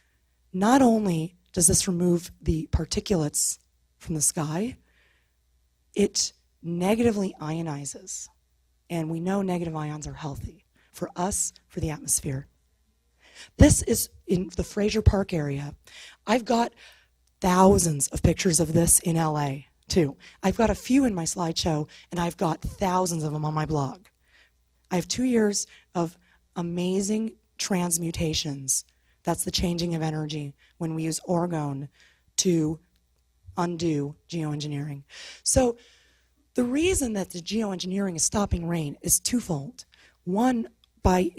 not only does this remove the particulates from the sky, it negatively ionizes. And we know negative ions are healthy for us, for the atmosphere. This is in the Fraser Park area. I've got thousands of pictures of this in LA, too. I've got a few in my slideshow, and I've got thousands of them on my blog. I have 2 years of amazing transmutations. That's the changing of energy when we use orgone to undo geoengineering. So the reason that the geoengineering is stopping rain is twofold. One, by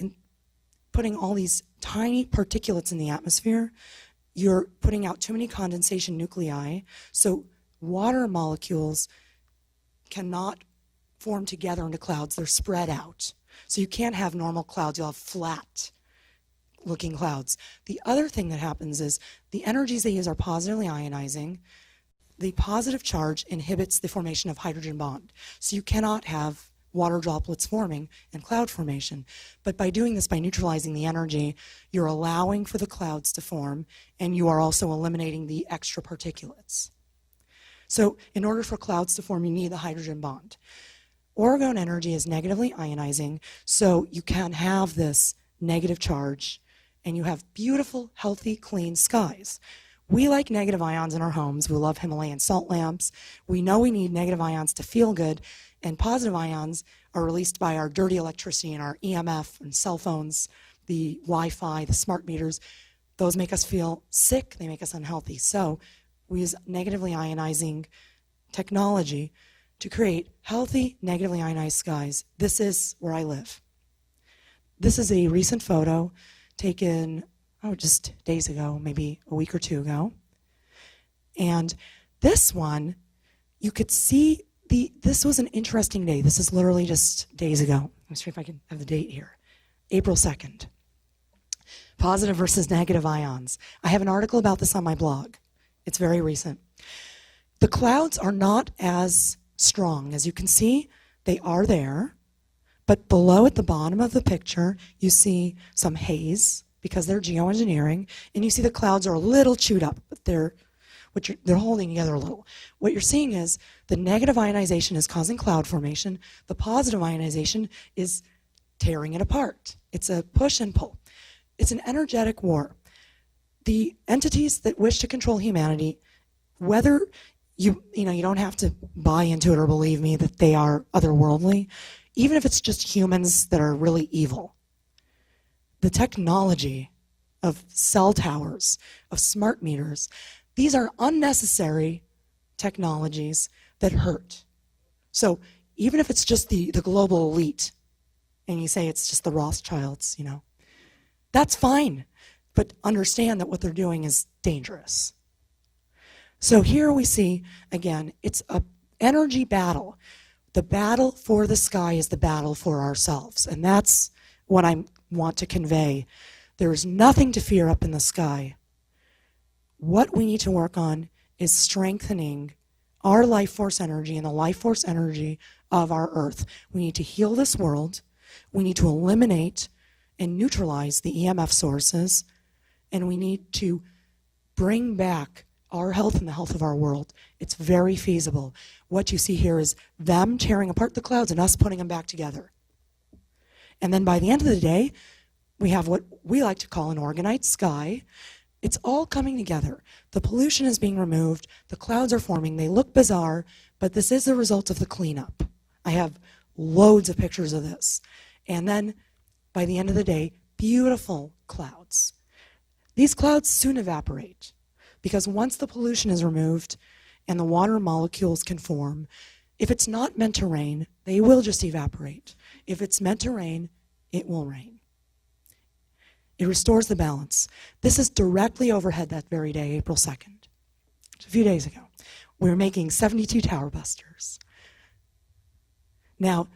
putting all these tiny particulates in the atmosphere, you're putting out too many condensation nuclei, so water molecules cannot form together into clouds. They're spread out. So you can't have normal clouds. You'll have flat-looking clouds. The other thing that happens is the energies they use are positively ionizing. The positive charge inhibits the formation of hydrogen bond. So you cannot have water droplets forming and cloud formation. But by doing this, by neutralizing the energy, you're allowing for the clouds to form, and you are also eliminating the extra particulates. So in order for clouds to form, you need the hydrogen bond. Orgone energy is negatively ionizing, so you can have this negative charge, and you have beautiful, healthy, clean skies. We like negative ions in our homes. We love Himalayan salt lamps. We know we need negative ions to feel good, and positive ions are released by our dirty electricity and our EMF and cell phones, the Wi-Fi, the smart meters. Those make us feel sick. They make us unhealthy. So we use negatively ionizing technology to create healthy, negatively ionized skies. This is where I live. This is a recent photo taken, just days ago, maybe a week or two ago. And this one, you could see this was an interesting day. This is literally just days ago. Let me see if I can have the date here. April 2nd. Positive versus negative ions. I have an article about this on my blog. It's very recent. The clouds are not as strong. As you can see, they are there. But below at the bottom of the picture, you see some haze because they're geoengineering, and you see the clouds are a little chewed up, but they're holding together a little. What you're seeing is the negative ionization is causing cloud formation. The positive ionization is tearing it apart. It's a push and pull. It's an energetic war. The entities that wish to control humanity, whether you don't have to buy into it or believe me that they are otherworldly, even if it's just humans that are really evil. The technology of cell towers, of smart meters, these are unnecessary technologies that hurt. So even if it's just the global elite, and you say it's just the Rothschilds, that's fine. But understand that what they're doing is dangerous. So here we see, again, it's an energy battle. The battle for the sky is the battle for ourselves. And that's what I want to convey. There is nothing to fear up in the sky. What we need to work on is strengthening our life force energy and the life force energy of our Earth. We need to heal this world. We need to eliminate and neutralize the EMF sources. And we need to bring back our health and the health of our world. It's very feasible. What you see here is them tearing apart the clouds and us putting them back together. And then by the end of the day, we have what we like to call an organite sky. It's all coming together. The pollution is being removed. The clouds are forming. They look bizarre, but this is the result of the cleanup. I have loads of pictures of this. And then by the end of the day, beautiful clouds. These clouds soon evaporate because once the pollution is removed and the water molecules can form, if it's not meant to rain, they will just evaporate. If it's meant to rain, it will rain. It restores the balance. This is directly overhead that very day, April 2nd. Just a few days ago. We were making 72 tower busters. Now,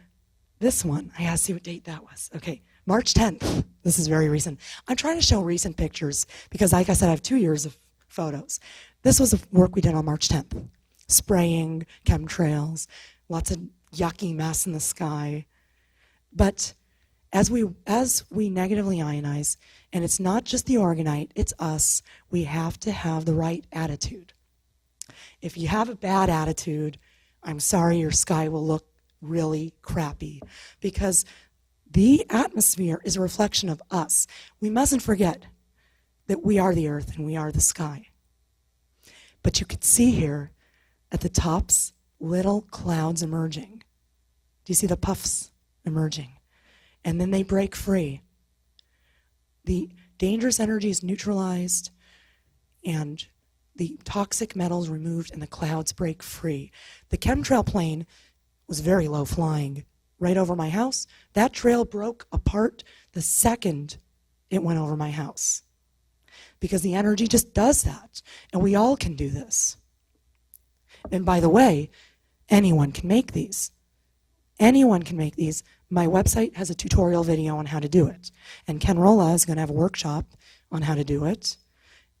this one, I gotta see what date that was. Okay, March 10th. This is very recent. I'm trying to show recent pictures because, like I said, I have 2 years of photos. This was the work we did on March 10th. Spraying, chemtrails, lots of yucky mess in the sky. But as we negatively ionize, and it's not just the organite, it's us, we have to have the right attitude. If you have a bad attitude, I'm sorry, your sky will look really crappy because the atmosphere is a reflection of us. We mustn't forget that we are the earth and we are the sky. But you can see here at the tops little clouds emerging. Do you see the puffs emerging? And then they break free. The dangerous energy is neutralized and the toxic metals removed and the clouds break free. The chemtrail plane was very low flying right over my house. That trail broke apart the second it went over my house because the energy just does that, and we all can do this. And by the way, anyone can make these. Anyone can make these. My website has a tutorial video on how to do it, and Ken Rolla is going to have a workshop on how to do it.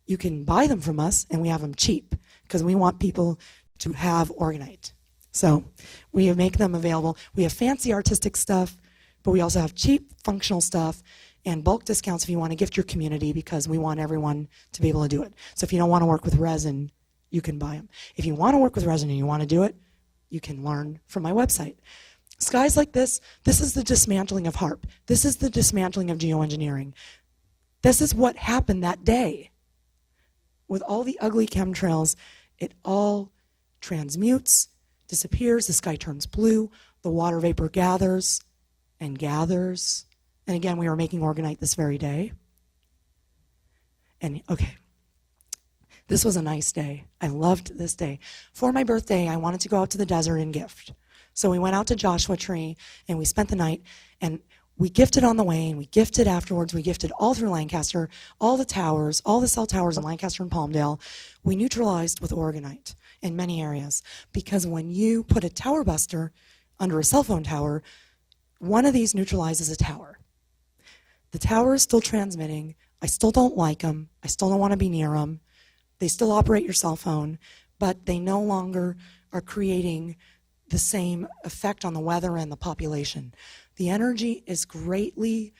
You can buy them from us, and we have them cheap because we want people to have organite. So we make them available. We have fancy artistic stuff, but we also have cheap functional stuff and bulk discounts if you want to gift your community because we want everyone to be able to do it. So if you don't want to work with resin, you can buy them. If you want to work with resin and you want to do it, you can learn from my website. Skies like this is the dismantling of HARP. This is the dismantling of geoengineering. This is what happened that day. With all the ugly chemtrails, it all transmutes, disappears, the sky turns blue, the water vapor gathers and gathers. And again, we were making organite this very day. And okay, this was a nice day. I loved this day. For my birthday, I wanted to go out to the desert and gift. So we went out to Joshua Tree and we spent the night and we gifted on the way and we gifted afterwards. We gifted all through Lancaster, all the towers, all the cell towers in Lancaster and Palmdale. We neutralized with organite in many areas because when you put a tower buster under a cell phone tower, one of these neutralizes a tower. The tower is still transmitting. I still don't like them. I still don't want to be near them. They still operate your cell phone, but they no longer are creating the same effect on the weather and the population. The energy is greatly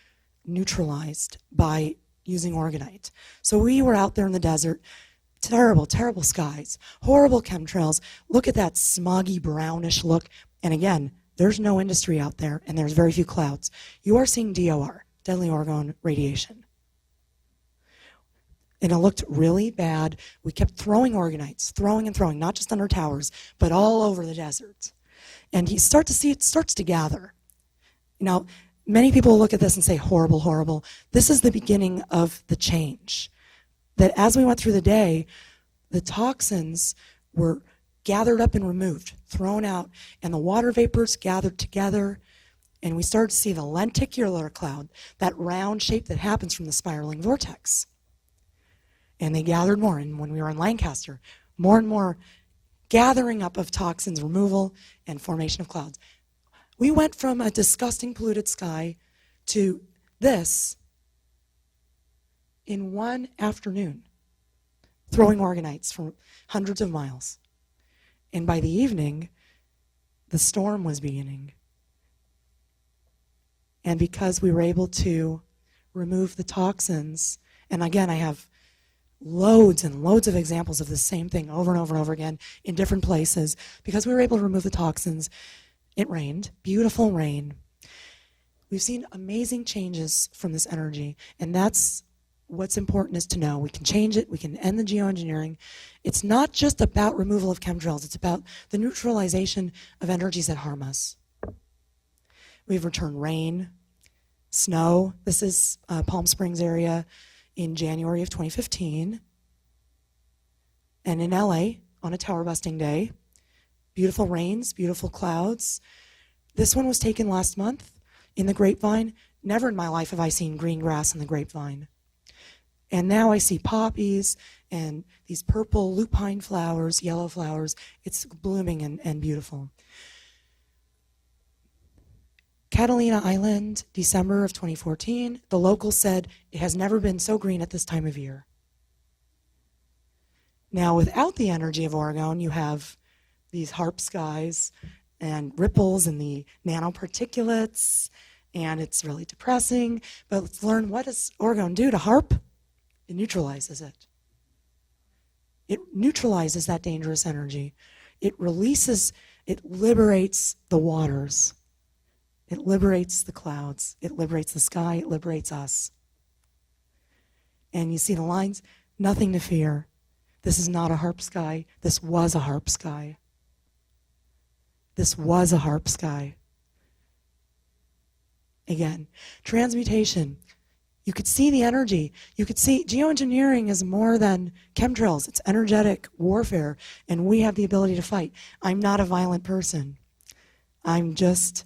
neutralized by using organite. So we were out there in the desert, terrible, terrible skies, horrible chemtrails. Look at that smoggy, brownish look. And again, there's no industry out there, and there's very few clouds. You are seeing DOR, deadly orgone radiation. And it looked really bad. We kept throwing organites, throwing and throwing, not just under towers, but all over the desert. And you start to see it starts to gather. Now, many people look at this and say, horrible, horrible. This is the beginning of the change. That as we went through the day, the toxins were gathered up and removed, thrown out, and the water vapors gathered together, and we started to see the lenticular cloud, that round shape that happens from the spiraling vortex. And they gathered more, and when we were in Lancaster, more and more gathering up of toxins, removal, and formation of clouds. We went from a disgusting polluted sky to this in one afternoon, throwing organites from hundreds of miles. And by the evening, the storm was beginning. And because we were able to remove the toxins, and again, I have loads and loads of examples of the same thing over and over and over again in different places because we were able to remove the toxins. It rained, beautiful rain. We've seen amazing changes from this energy, and that's what's important is to know. We can change it, we can end the geoengineering. It's not just about removal of chemtrails, it's about the neutralization of energies that harm us. We've returned rain, snow. This is Palm Springs area in January of 2015. And in LA on a tower busting day. Beautiful rains, beautiful clouds. This one was taken last month in the grapevine. Never in my life have I seen green grass in the grapevine. And now I see poppies and these purple lupine flowers, yellow flowers. It's blooming and beautiful. Catalina Island, December of 2014, the locals said it has never been so green at this time of year. Now, without the energy of Oregon, you have these HAARP skies and ripples in the nanoparticulates, and it's really depressing. But let's learn, what does Oregon do to HAARP? It neutralizes it. It neutralizes that dangerous energy. It releases, it liberates the waters. It liberates the clouds. It liberates the sky. It liberates us. And you see the lines, nothing to fear. This is not a HAARP sky. This was a HAARP sky. This was a HAARP sky. Again, transmutation. You could see the energy. You could see geoengineering is more than chemtrails. It's energetic warfare, and we have the ability to fight. I'm not a violent person. I'm just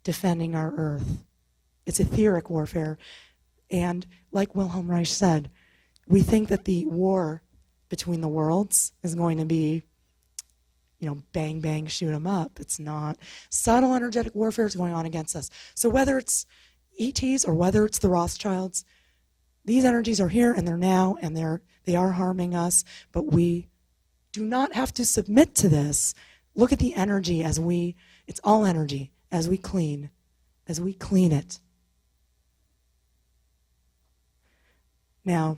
defending our Earth. It's etheric warfare. And like Wilhelm Reich said, we think that the war between the worlds is going to be, bang, bang, shoot 'em up. It's not. Subtle energetic warfare is going on against us. So whether it's ETs or whether it's the Rothschilds, these energies are here and they're now, and they are harming us, but we do not have to submit to this. Look at the energy it's all energy, as we clean it. Now,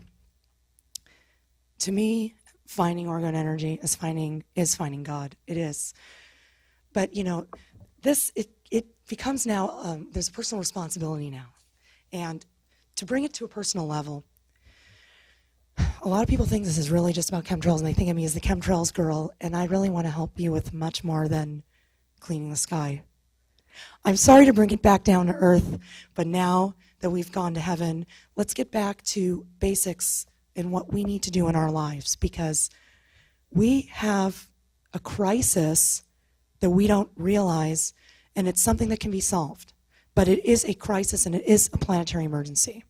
to me, finding Oregon energy is finding God. It is. But, it becomes now, there's a personal responsibility now. And to bring it to a personal level, a lot of people think this is really just about chemtrails, and they think of me as the chemtrails girl, and I really want to help you with much more than cleaning the sky. I'm sorry to bring it back down to earth, but now that we've gone to heaven, let's get back to basics and what we need to do in our lives, because we have a crisis that we don't realize, and it's something that can be solved. But it is a crisis, and it is a planetary emergency.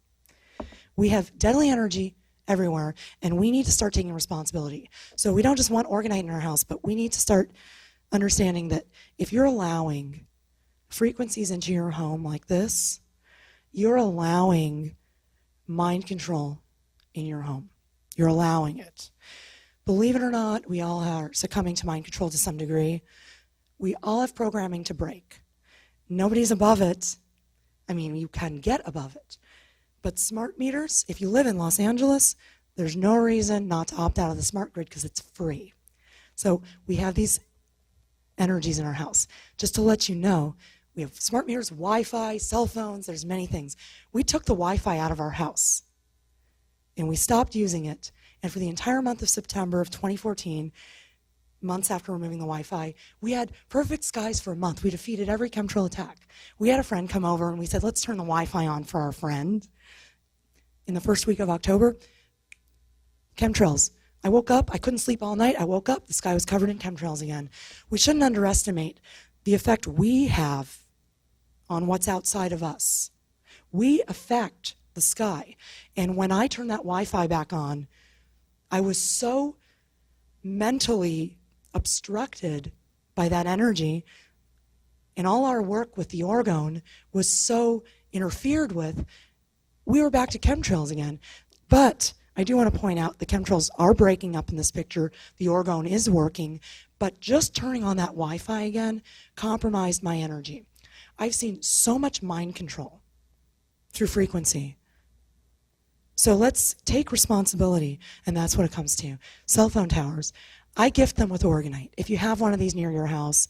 We have deadly energy everywhere, and we need to start taking responsibility. So we don't just want orgonite in our house, but we need to start understanding that if you're allowing frequencies into your home like this, you're allowing mind control in your home. You're allowing it. Believe it or not, we all are succumbing to mind control to some degree. We all have programming to break. Nobody's above it. I mean, you can get above it. But smart meters, if you live in Los Angeles, there's no reason not to opt out of the smart grid because it's free. So we have these energies in our house. Just to let you know, we have smart meters, Wi-Fi, cell phones, there's many things. We took the Wi-Fi out of our house, and we stopped using it. And for the entire month of September of 2014, months after removing the Wi-Fi, we had perfect skies for a month. We defeated every chemtrail attack. We had a friend come over, and we said, let's turn the Wi-Fi on for our friend. In the first week of October, chemtrails. I woke up, I couldn't sleep all night. I woke up, the sky was covered in chemtrails again. We shouldn't underestimate the effect we have on what's outside of us. We affect the sky. And when I turned that Wi-Fi back on, I was so mentally obstructed by that energy, and all our work with the orgone was so interfered with, we were back to chemtrails again. But I do want to point out the chemtrails are breaking up in this picture. The orgone is working, but just turning on that Wi-Fi again compromised my energy. I've seen so much mind control through frequency. So let's take responsibility, and that's what it comes to. Cell phone towers. I gift them with Organite. If you have one of these near your house,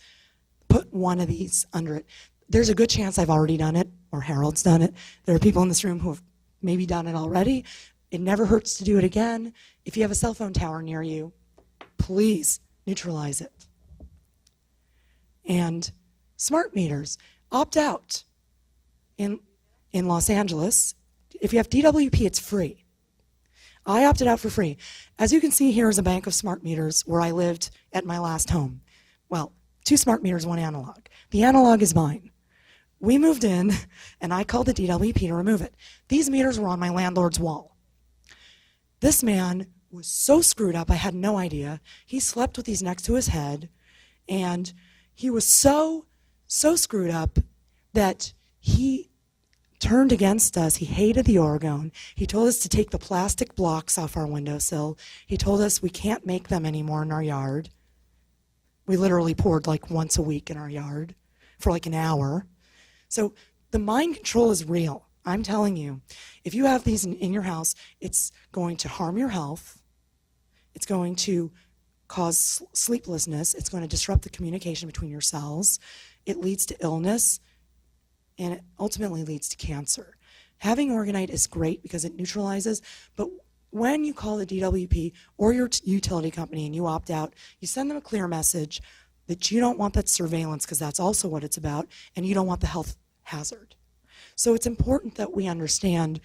put one of these under it. There's a good chance I've already done it, or Harold's done it. There are people in this room who have maybe done it already. It never hurts to do it again. If you have a cell phone tower near you, please neutralize it. And smart meters, opt out. In Los Angeles, if you have DWP, it's free. I opted out for free. As you can see, here is a bank of smart meters where I lived at my last home. Well, 2 smart meters, 1 analog. The analog is mine. We moved in, and I called the DWP to remove it. These meters were on my landlord's wall. This man was so screwed up, I had no idea. He slept with these next to his head, and he was so screwed up that he turned against us. He hated the orgone. He told us to take the plastic blocks off our windowsill. He told us we can't make them anymore in our yard. We literally poured like once a week in our yard for like an hour. So the mind control is real. I'm telling you, if you have these in your house, it's going to harm your health. It's going to cause sleeplessness. It's going to disrupt the communication between your cells. It leads to illness, and it ultimately leads to cancer. Having Organite is great because it neutralizes, but when you call the DWP or your utility company and you opt out, you send them a clear message that you don't want that surveillance, because that's also what it's about, and you don't want the health hazard. So it's important that we understand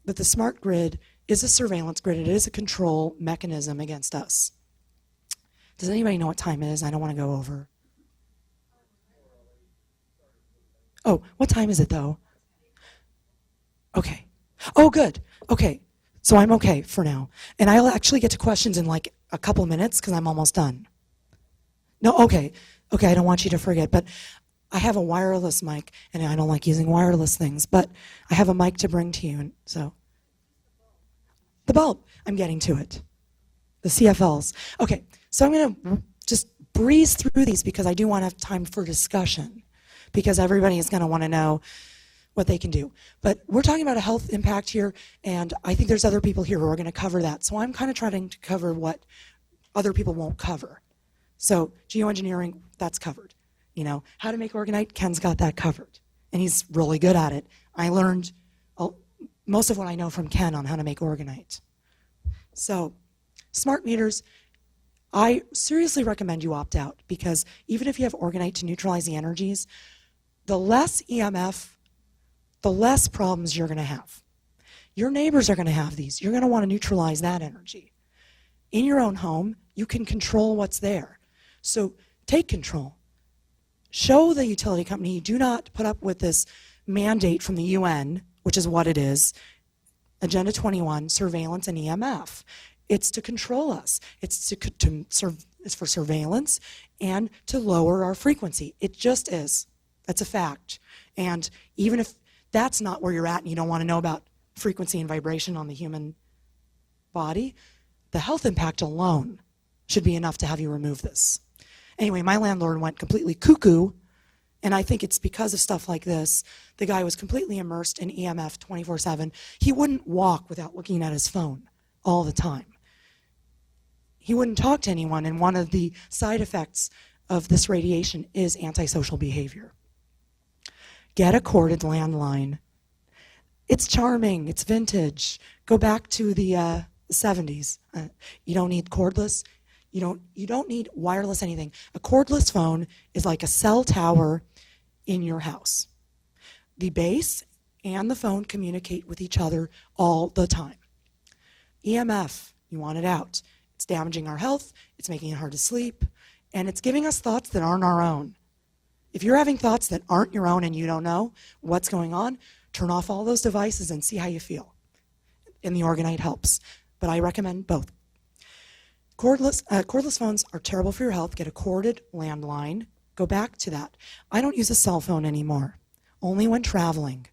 that the smart grid is a surveillance grid. It is a control mechanism against us. Does anybody know what time it is? I don't want to go over. Oh, what time is it, though? Okay. Oh, good. Okay. So I'm okay for now. And I'll actually get to questions in like a couple minutes because I'm almost done. No, okay. Okay, I don't want you to forget. But I have a wireless mic, and I don't like using wireless things, but I have a mic to bring to you. And so the bulb, I'm getting to it. The CFLs. Okay, so I'm going to just breeze through these because I do want to have time for discussion, because everybody is going to want to know what they can do. But we're talking about a health impact here, and I think there's other people here who are going to cover that. So I'm kind of trying to cover what other people won't cover. So geoengineering, that's covered. You know, how to make Organite, Ken's got that covered. And he's really good at it. I learned most of what I know from Ken on how to make Organite. So smart meters, I seriously recommend you opt out, because even if you have Organite to neutralize the energies, the less EMF, the less problems you're going to have. Your neighbors are going to have these. You're going to want to neutralize that energy. In your own home, you can control what's there. So take control. Show the utility company you do not put up with this mandate from the UN, which is what it is, Agenda 21, surveillance and EMF. It's to control us. It's for surveillance and to lower our frequency. It just is. That's a fact. And even if that's not where you're at and you don't want to know about frequency and vibration on the human body, the health impact alone should be enough to have you remove this. Anyway, my landlord went completely cuckoo, and I think it's because of stuff like this. The guy was completely immersed in EMF 24/7. He wouldn't walk without looking at his phone all the time. He wouldn't talk to anyone, and one of the side effects of this radiation is antisocial behavior. Get a corded landline. It's charming. It's vintage. Go back to the 70s. You don't need cordless. You don't need wireless anything. A cordless phone is like a cell tower in your house. The base and the phone communicate with each other all the time. EMF, you want it out. It's damaging our health, it's making it hard to sleep, and it's giving us thoughts that aren't our own. If you're having thoughts that aren't your own and you don't know what's going on, turn off all those devices and see how you feel. And the Organite helps, but I recommend both. Cordless phones are terrible for your health. Get a corded landline. Go back to that. I don't use a cell phone anymore, only when traveling.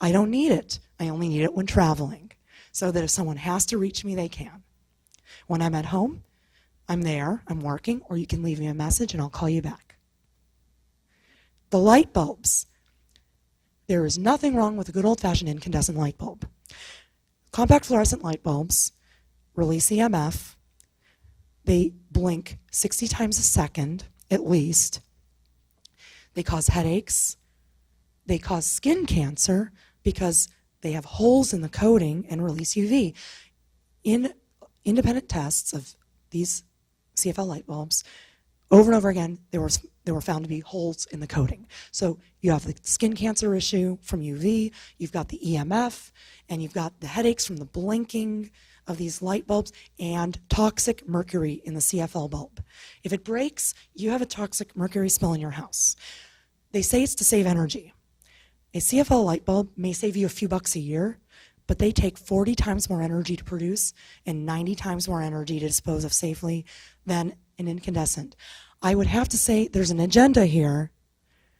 I don't need it. I only need it when traveling, so that if someone has to reach me, they can. When I'm at home, I'm there, I'm working, or you can leave me a message and I'll call you back. The light bulbs. There is nothing wrong with a good old-fashioned incandescent light bulb. Compact fluorescent light bulbs release EMF. They blink 60 times a second, at least. They cause headaches. They cause skin cancer because they have holes in the coating and release UV. In independent tests of these CFL light bulbs, over and over again, there were found to be holes in the coating. So you have the skin cancer issue from UV, you've got the EMF, and you've got the headaches from the blinking of these light bulbs, and toxic mercury in the CFL bulb. If it breaks, you have a toxic mercury spill in your house. They say it's to save energy. A CFL light bulb may save you a few bucks a year, but they take 40 times more energy to produce and 90 times more energy to dispose of safely than an incandescent. I would have to say there's an agenda here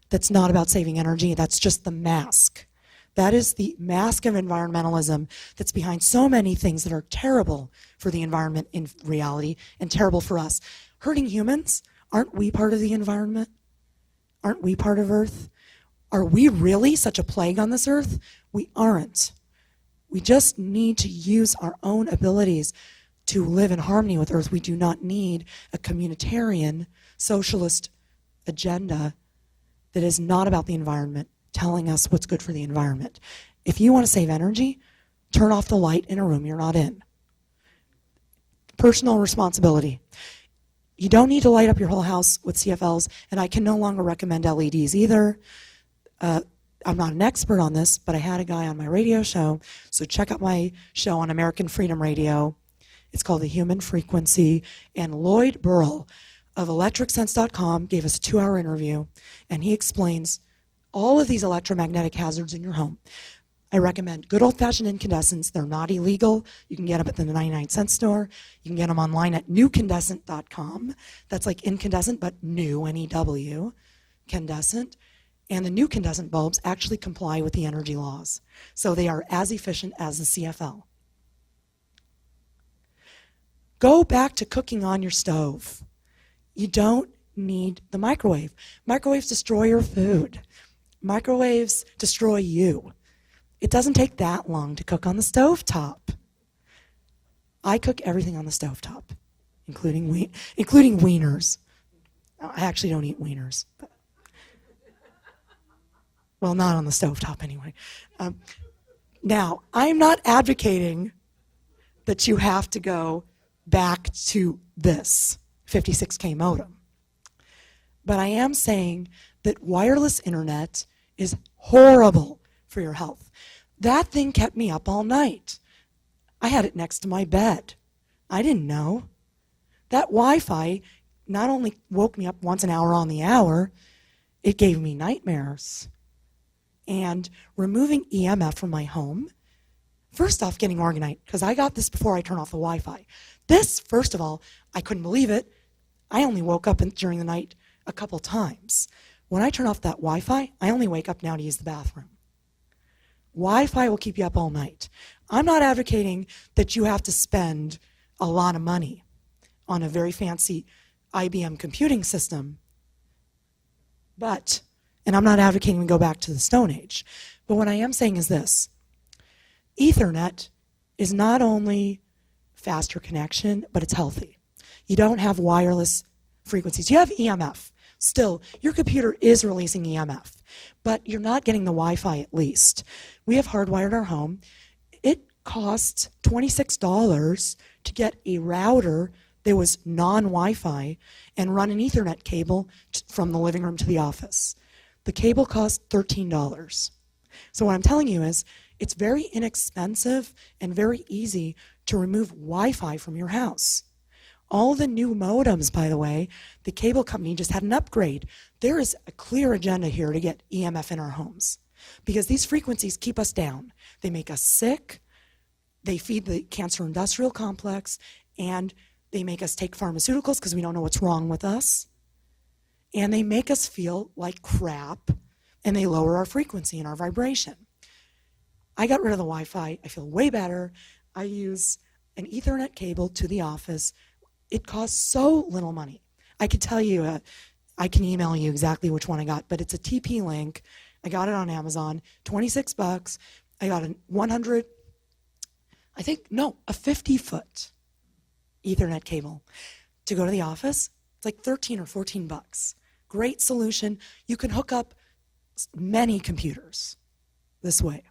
that's not about saving energy. That's just the mask. That is the mask of environmentalism that's behind so many things that are terrible for the environment in reality and terrible for us. Hurting humans, aren't we part of the environment? Aren't we part of Earth? Are we really such a plague on this earth? We aren't. We just need to use our own abilities to live in harmony with Earth. We do not need a communitarian, socialist agenda that is not about the environment, telling us what's good for the environment. If you want to save energy, turn off the light in a room you're not in. Personal responsibility. You don't need to light up your whole house with CFLs, and I can no longer recommend LEDs either. I'm not an expert on this, but I had a guy on my radio show, so check out my show on American Freedom Radio. It's called The Human Frequency, and Lloyd Burrell of electricsense.com gave us a 2-hour interview, and he explains all of these electromagnetic hazards in your home. I recommend good old-fashioned incandescents. They're not illegal. You can get them at the 99-cent store. You can get them online at newcandescent.com. That's like incandescent, but new, N-E-W, candescent. And the new candescent bulbs actually comply with the energy laws. So they are as efficient as the CFL. Go back to cooking on your stove. You don't need the microwave. Microwaves destroy your food. Microwaves destroy you. It doesn't take that long to cook on the stovetop. I cook everything on the stovetop, including wieners. I actually don't eat wieners. But, well, not on the stovetop anyway. Now, I'm not advocating that you have to go back to this 56K modem. But I am saying that wireless internet is horrible for your health. That thing kept me up all night. I had it next to my bed. I didn't know. That Wi-Fi not only woke me up once an hour on the hour, it gave me nightmares. And removing EMF from my home, first off, getting organized, because I got this before I turned off the Wi-Fi. This, first of all, I couldn't believe it. I only woke up during the night a couple times. When I turn off that Wi-Fi, I only wake up now to use the bathroom. Wi-Fi will keep you up all night. I'm not advocating that you have to spend a lot of money on a very fancy IBM computing system, and I'm not advocating we go back to the Stone Age, but what I am saying is this. Ethernet is not only faster connection, but it's healthy. You don't have wireless frequencies. You have EMF. Still, your computer is releasing EMF, but you're not getting the Wi-Fi at least. We have hardwired our home. It cost $26 to get a router that was non-Wi-Fi and run an Ethernet cable from the living room to the office. The cable cost $13. So what I'm telling you is it's very inexpensive and very easy to remove Wi-Fi from your house. All the new modems, by the way, the cable company just had an upgrade. There is a clear agenda here to get EMF in our homes because these frequencies keep us down. They make us sick, they feed the cancer industrial complex, and they make us take pharmaceuticals because we don't know what's wrong with us. And they make us feel like crap, and they lower our frequency and our vibration. I got rid of the Wi-Fi. I feel way better. I use an Ethernet cable to the office. It costs so little money. I could tell you, I can email you exactly which one I got, but it's a TP link. I got it on Amazon, $26. I got a a 50-foot Ethernet cable to go to the office. It's like 13 or 14 bucks. Great solution. You can hook up many computers this way.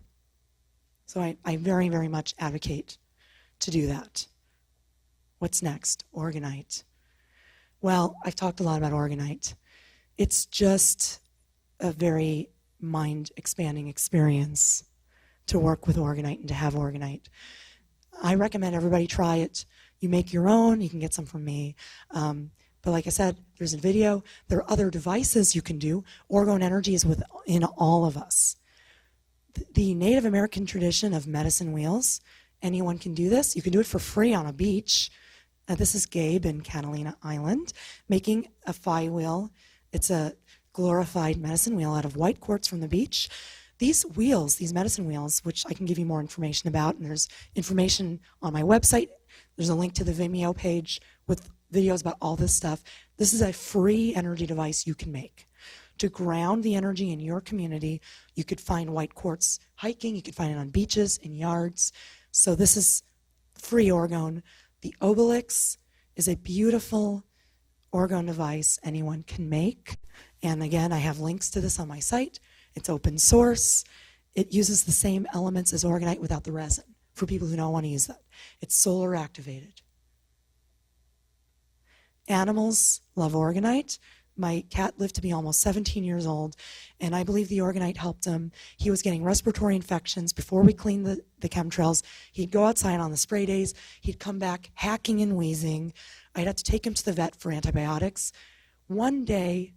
So I very, very much advocate to do that. What's next? Orgonite. Well, I've talked a lot about Orgonite. It's just a very mind-expanding experience to work with Orgonite and to have Orgonite. I recommend everybody try it. You make your own. You can get some from me. But like I said, there's a video. There are other devices you can do. Orgone energy is within all of us. The Native American tradition of medicine wheels, anyone can do this. You can do it for free on a beach. This is Gabe in Catalina Island making a phi wheel. It's a glorified medicine wheel out of white quartz from the beach. These wheels, these medicine wheels, which I can give you more information about, and there's information on my website. There's a link to the Vimeo page with videos about all this stuff. This is a free energy device you can make. To ground the energy in your community, you could find white quartz hiking, you could find it on beaches, in yards. So this is free orgone. The Obelix is a beautiful orgone device anyone can make. And again, I have links to this on my site. It's open source. It uses the same elements as Orgonite without the resin, for people who don't want to use that. It's solar activated. Animals love Orgonite. My cat lived to be almost 17 years old, and I believe the Orgonite helped him. He was getting respiratory infections. Before we cleaned the chemtrails, he'd go outside on the spray days. He'd come back hacking and wheezing. I'd have to take him to the vet for antibiotics. One day,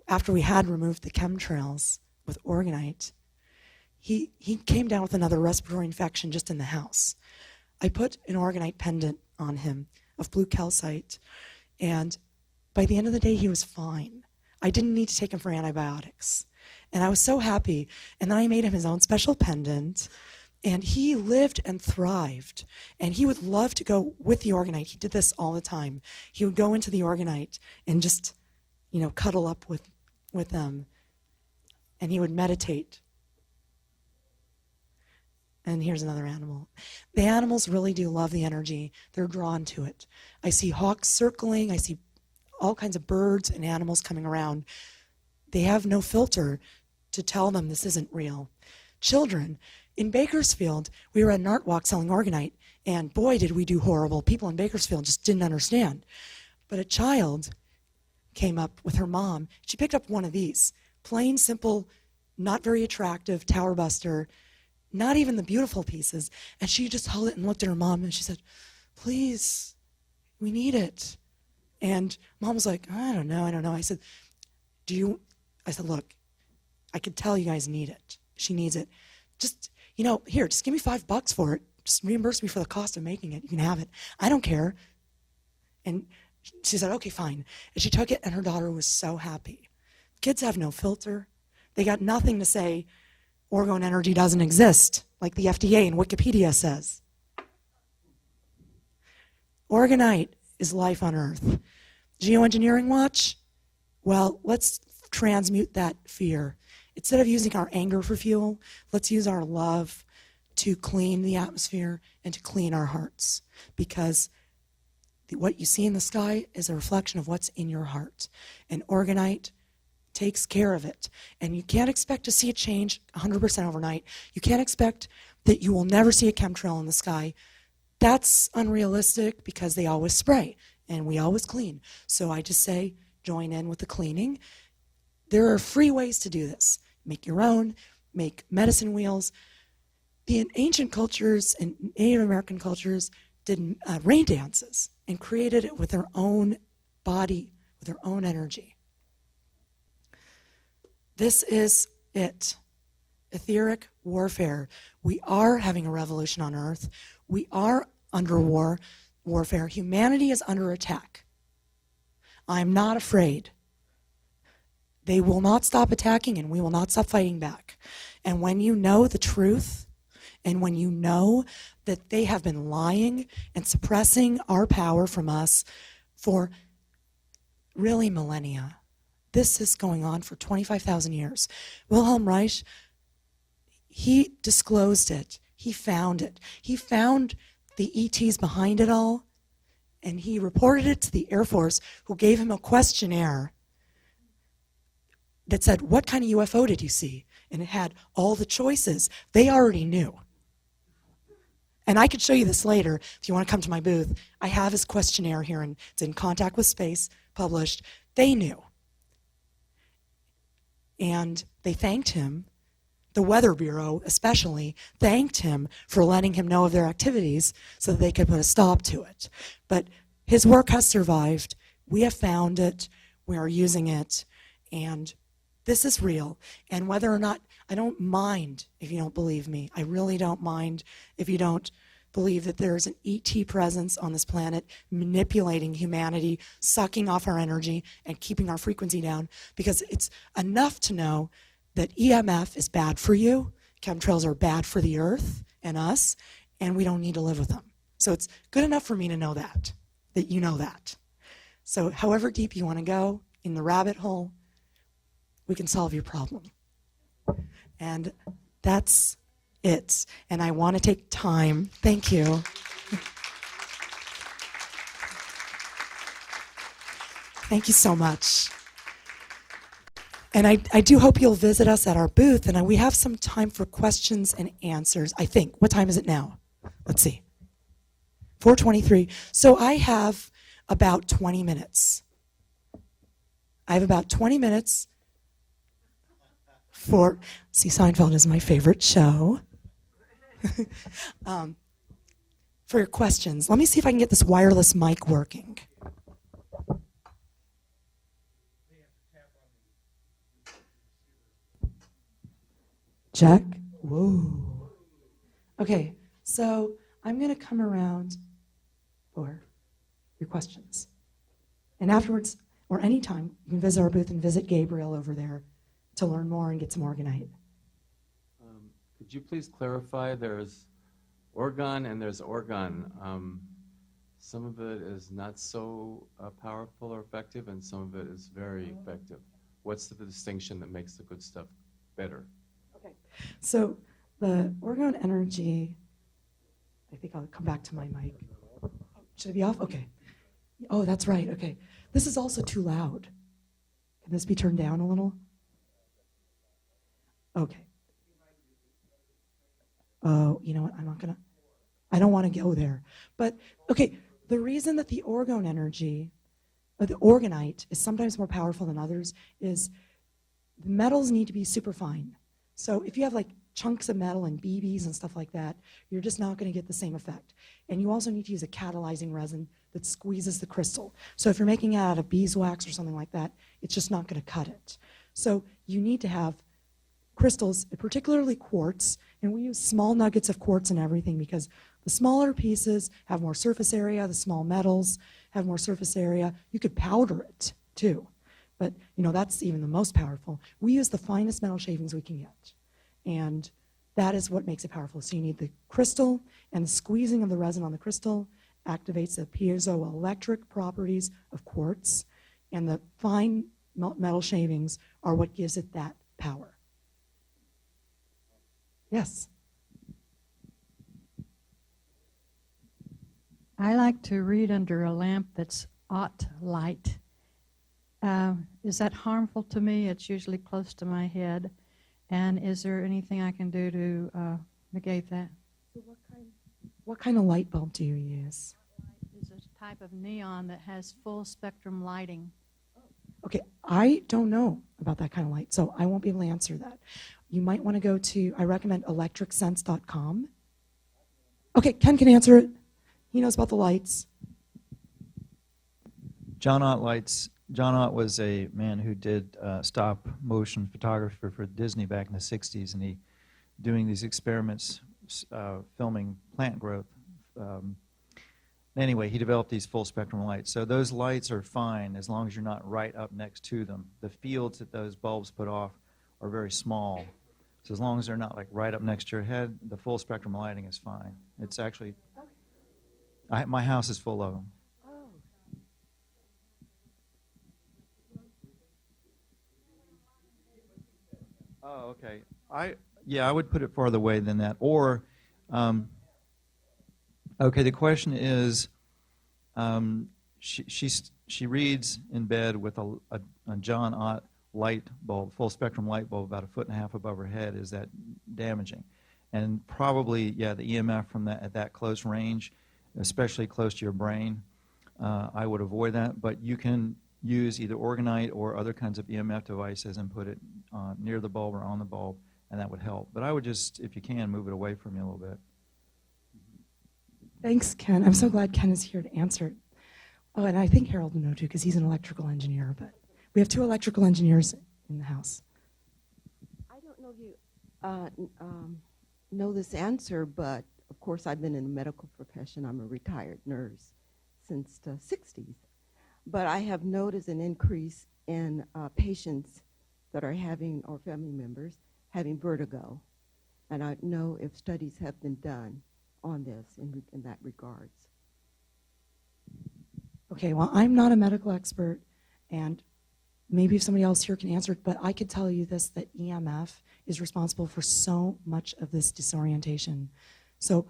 after we had removed the chemtrails with Orgonite, he came down with another respiratory infection just in the house. I put an Orgonite pendant on him of blue calcite, and by the end of the day, he was fine. I didn't need to take him for antibiotics. And I was so happy. And then I made him his own special pendant, and he lived and thrived. And he would love to go with the Orgonite. He did this all the time. He would go into the Orgonite and just, cuddle up with them. And he would meditate. And here's another animal. The animals really do love the energy. They're drawn to it. I see hawks circling. I see all kinds of birds and animals coming around. They have no filter to tell them this isn't real. Children, in Bakersfield, we were at an art walk selling Orgonite, and boy, did we do horrible. People in Bakersfield just didn't understand. But a child came up with her mom. She picked up one of these, plain, simple, not very attractive Tower Buster, not even the beautiful pieces, and she just held it and looked at her mom, and she said, "Please, we need it." And Mom was like, I don't know. I said, look, I could tell you guys need it. She needs it. Just, here, just give me $5 for it. Just reimburse me for the cost of making it. You can have it. I don't care. And she said, okay, fine. And she took it, and her daughter was so happy. Kids have no filter. They got nothing to say orgone energy doesn't exist, like the FDA and Wikipedia says. Orgonite is life on Earth. Geoengineering watch? Well, let's transmute that fear. Instead of using our anger for fuel, let's use our love to clean the atmosphere and to clean our hearts. Because what you see in the sky is a reflection of what's in your heart. And Orgonite takes care of it. And you can't expect to see it change 100% overnight. You can't expect that you will never see a chemtrail in the sky. That's unrealistic because they always spray and we always clean. So I just say join in with the cleaning. There are free ways to do this. Make your own, make medicine wheels. The ancient cultures and Native American cultures did rain dances and created it with their own body, with their own energy. This is it. Etheric warfare. We are having a revolution on Earth. We are under warfare. Humanity is under attack. I'm not afraid. They will not stop attacking, and we will not stop fighting back. And when you know the truth, and when you know that they have been lying and suppressing our power from us for really millennia, this is going on for 25,000 years. Wilhelm Reich, he disclosed it He found it. He found the ETs behind it all, and he reported it to the Air Force, who gave him a questionnaire that said, what kind of UFO did you see? And it had all the choices. They already knew. And I could show you this later if you want to come to my booth. I have his questionnaire here, and it's in Contact with Space, published. They knew. And they thanked him. The Weather Bureau especially thanked him for letting him know of their activities so that they could put a stop to it. But his work has survived. We have found it. We are using it. And this is real. And whether or not, I don't mind if you don't believe me. I really don't mind if you don't believe that there's an ET presence on this planet manipulating humanity, sucking off our energy, and keeping our frequency down. Because it's enough to know that EMF is bad for you, chemtrails are bad for the earth and us, and we don't need to live with them. So it's good enough for me to know that you know that. So however deep you want to go in the rabbit hole, we can solve your problem. And that's it. And I want to take time. Thank you. Thank you so much. And I do hope you'll visit us at our booth, and we have some time for questions and answers, I think. What time is it now? Let's see. 4:23. So I have about 20 minutes. I have about 20 minutes for, see, Seinfeld is my favorite show. For your questions. Let me see if I can get this wireless mic working. Check. Whoa. Okay, so I'm going to come around for your questions. And afterwards, or anytime, you can visit our booth and visit Gabriel over there to learn more and get some orgonite. Could you please clarify, there's orgone and there's orgone. Some of it is not so powerful or effective, and some of it is very effective. What's the distinction that makes the good stuff better? Okay, so the orgone energy, I think I'll come back to my mic. Should it be off? Okay. Oh, that's right, okay. This is also too loud. Can this be turned down a little? Okay. Oh, you know what, I don't want to go there. But, okay, the reason that the orgone energy, or the orgonite, is sometimes more powerful than others is the metals need to be super fine. So if you have like chunks of metal and BBs and stuff like that, you're just not going to get the same effect. And you also need to use a catalyzing resin that squeezes the crystal. So if you're making it out of beeswax or something like that, it's just not going to cut it. So you need to have crystals, particularly quartz, and we use small nuggets of quartz and everything because the smaller pieces have more surface area, the small metals have more surface area. You could powder it too, but that's even the most powerful. We use the finest metal shavings we can get, and that is what makes it powerful. So you need the crystal, and the squeezing of the resin on the crystal activates the piezoelectric properties of quartz, and the fine metal shavings are what gives it that power. Yes. I like to read under a lamp that's aught light. Is that harmful to me? It's usually close to my head. And is there anything I can do to negate that? So what kind of light bulb do you use? It's a type of neon that has full spectrum lighting. Okay, I don't know about that kind of light, so I won't be able to answer that. You might want to go to, I recommend electricsense.com. Okay, Ken can answer it. He knows about the lights. John Ott lights. John Ott was a man who did stop motion photography for Disney back in the 60s, and he doing these experiments filming plant growth. Anyway, he developed these full spectrum lights. So those lights are fine as long as you're not right up next to them. The fields that those bulbs put off are very small. So as long as they're not like right up next to your head, the full spectrum lighting is fine. It's actually, my house is full of them. Oh, okay. I would put it farther away than that. Or Okay, the question is, she reads in bed with a John Ott light bulb, full spectrum light bulb, about 1.5 feet above her head. Is that damaging? And probably, yeah, the EMF from that at that close range, especially close to your brain, I would avoid that. But you can use either orgonite or other kinds of EMF devices and put it near the bulb or on the bulb, and that would help. But I would just, if you can, move it away from you a little bit. Thanks, Ken. I'm so glad Ken is here to answer it. Oh, and I think Harold will know too, because he's an electrical engineer. But we have 2 electrical engineers in the house. I don't know if you know this answer, but of course I've been in the medical profession. I'm a retired nurse since the 60s. But I have noticed an increase in patients that are having, or family members, having vertigo. And I know if studies have been done on this in that regards. Okay, well, I'm not a medical expert, and maybe if somebody else here can answer it, but I could tell you this, that EMF is responsible for so much of this disorientation. So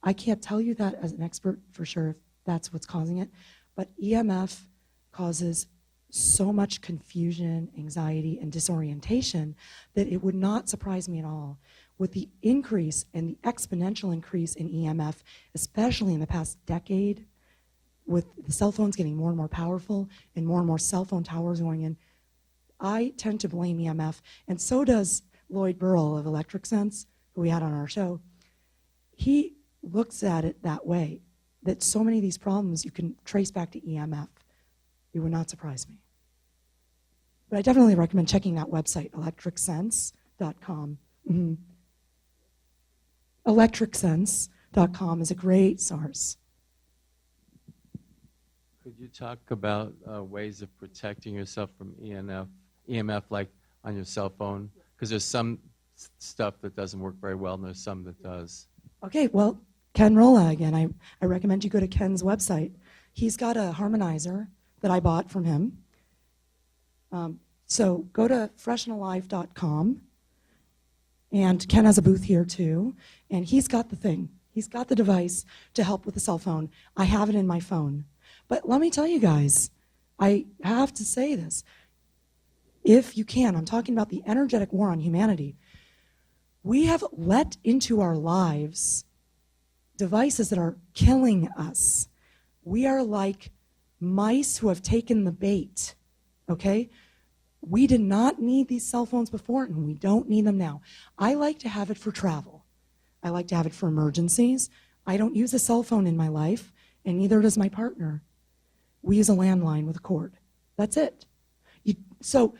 I can't tell you that as an expert for sure if that's what's causing it, but EMF causes so much confusion, anxiety, and disorientation that it would not surprise me at all. With the increase and the exponential increase in EMF, especially in the past decade, with the cell phones getting more and more powerful and more cell phone towers going in, I tend to blame EMF, and so does Lloyd Burrell of Electric Sense, who we had on our show. He looks at it that way, that so many of these problems you can trace back to EMF. It would not surprise me. But I definitely recommend checking that website, electricsense.com. Mm-hmm. Electricsense.com is a great source. Could you talk about ways of protecting yourself from EMF, like on your cell phone? Because there's some stuff that doesn't work very well, and there's some that does. Okay, well, Ken Rolla again. I recommend you go to Ken's website. He's got a harmonizer that I bought from him. So go to freshandalive.com, and Ken has a booth here too, and he's got the thing. He's got the device to help with the cell phone. I have it in my phone. But let me tell you guys, I have to say this. If you can, I'm talking about the energetic war on humanity. We have let into our lives devices that are killing us. We are like mice who have taken the bait, okay? We did not need these cell phones before, and we don't need them now. I like to have it for travel. I like to have it for emergencies. I don't use a cell phone in my life, and neither does my partner. We use a landline with a cord. That's it. So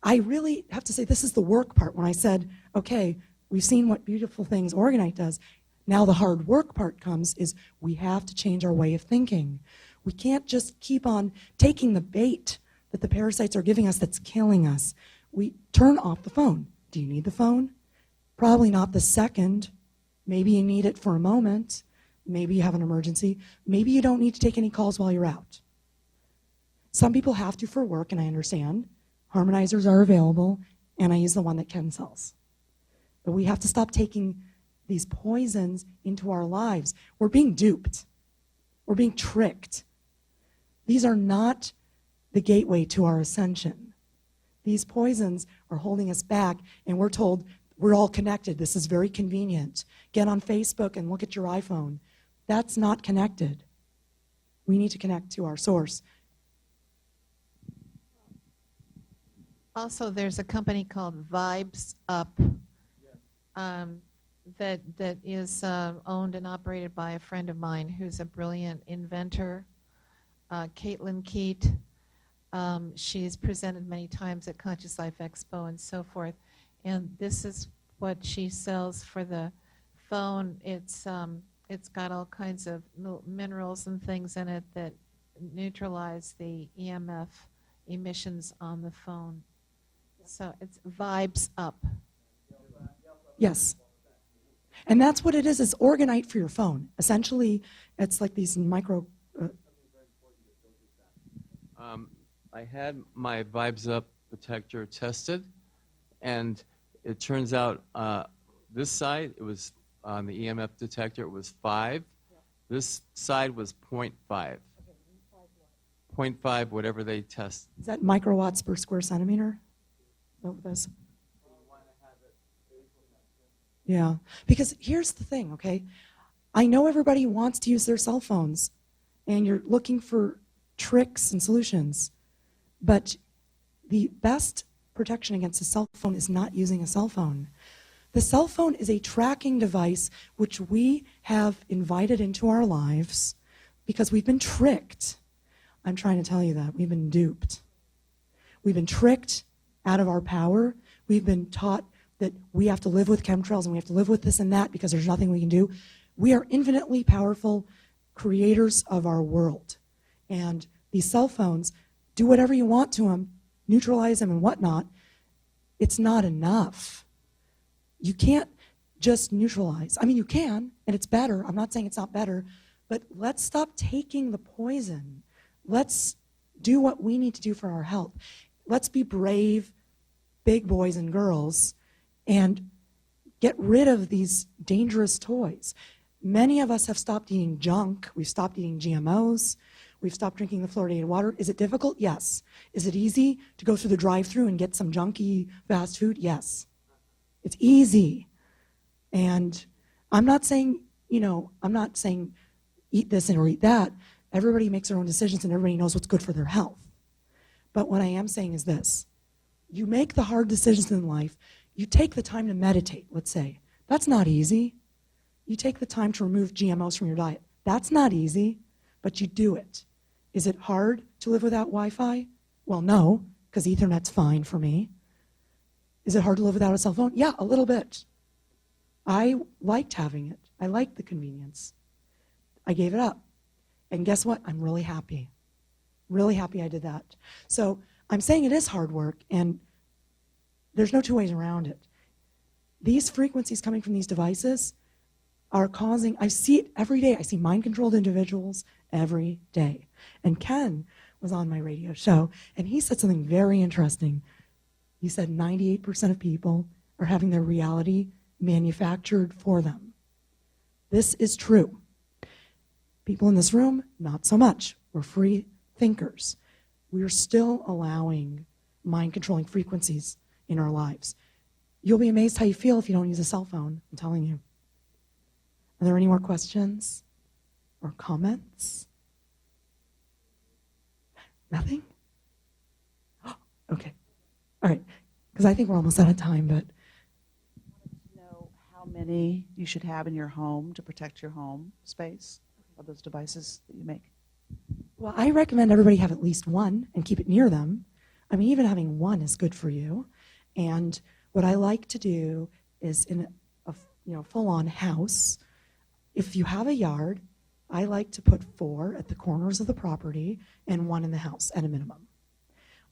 I really have to say this is the work part. When I said, okay, we've seen what beautiful things Orgonite does. Now the hard work part comes is we have to change our way of thinking. We can't just keep on taking the bait that the parasites are giving us that's killing us. We turn off the phone. Do you need the phone? Probably not the second. Maybe you need it for a moment. Maybe you have an emergency. Maybe you don't need to take any calls while you're out. Some people have to for work, and I understand. Harmonizers are available, and I use the one that Ken sells. But we have to stop taking these poisons into our lives. We're being duped. We're being tricked. These are not the gateway to our ascension. These poisons are holding us back, and we're told we're all connected. This is very convenient. Get on Facebook and look at your iPhone. That's not connected. We need to connect to our source. Also, there's a company called Vibes Up that is owned and operated by a friend of mine who's a brilliant inventor, Caitlin Keat. She's presented many times at Conscious Life Expo and so forth. And this is what she sells for the phone. It's got all kinds of minerals and things in it that neutralize the EMF emissions on the phone. So it's Vibes Up. Yes. And that's what it is. It's Orgonite for your phone. Essentially, it's like these micro... I had my Vibes Up detector tested, and it turns out this side, it was on the EMF detector, it was 5. This side was 0.5. 0.5, whatever they test. Is that microwatts per square centimeter? Oh, that's, yeah, because here's the thing, okay? I know everybody wants to use their cell phones, and you're looking for tricks and solutions, but the best protection against a cell phone is not using a cell phone. The cell phone is a tracking device which we have invited into our lives because we've been tricked. I'm trying to tell you that. We've been duped. We've been tricked out of our power. We've been taught that we have to live with chemtrails and we have to live with this and that because there's nothing we can do. We are infinitely powerful creators of our world. And these cell phones, do whatever you want to them, neutralize them and whatnot. It's not enough. You can't just neutralize. I mean, you can, and it's better. I'm not saying it's not better, but let's stop taking the poison. Let's do what we need to do for our health. Let's be brave, big boys and girls, and get rid of these dangerous toys. Many of us have stopped eating junk. We've stopped eating GMOs. We've stopped drinking the fluoridated water. Is it difficult? Yes. Is it easy to go through the drive-thru and get some junky fast food? Yes. It's easy. And I'm not saying, I'm not saying eat this or eat that. Everybody makes their own decisions and everybody knows what's good for their health. But what I am saying is this. You make the hard decisions in life. You take the time to meditate, let's say. That's not easy. You take the time to remove GMOs from your diet. That's not easy, but you do it. Is it hard to live without Wi-Fi? Well, no, because Ethernet's fine for me. Is it hard to live without a cell phone? Yeah, a little bit. I liked having it. I liked the convenience. I gave it up. And guess what? I'm really happy. Really happy I did that. So I'm saying it is hard work, and there's no two ways around it. These frequencies coming from these devices are causing, I see it every day. I see mind-controlled individuals every day. And Ken was on my radio show, and he said something very interesting. He said 98% of people are having their reality manufactured for them. This is true. People in this room, not so much. We're free thinkers. We're still allowing mind-controlling frequencies in our lives. You'll be amazed how you feel if you don't use a cell phone, I'm telling you. Are there any more questions or comments? Nothing? Okay. All right. Because I think we're almost out of time, but Know how many you should have in your home to protect your home space of those devices that you make? well, I recommend everybody have at least one and keep it near them. I mean, even having one is good for you. And what I like to do is in a full-on house, if you have a yard, I like to put 4 at the corners of the property and 1 in the house at a minimum.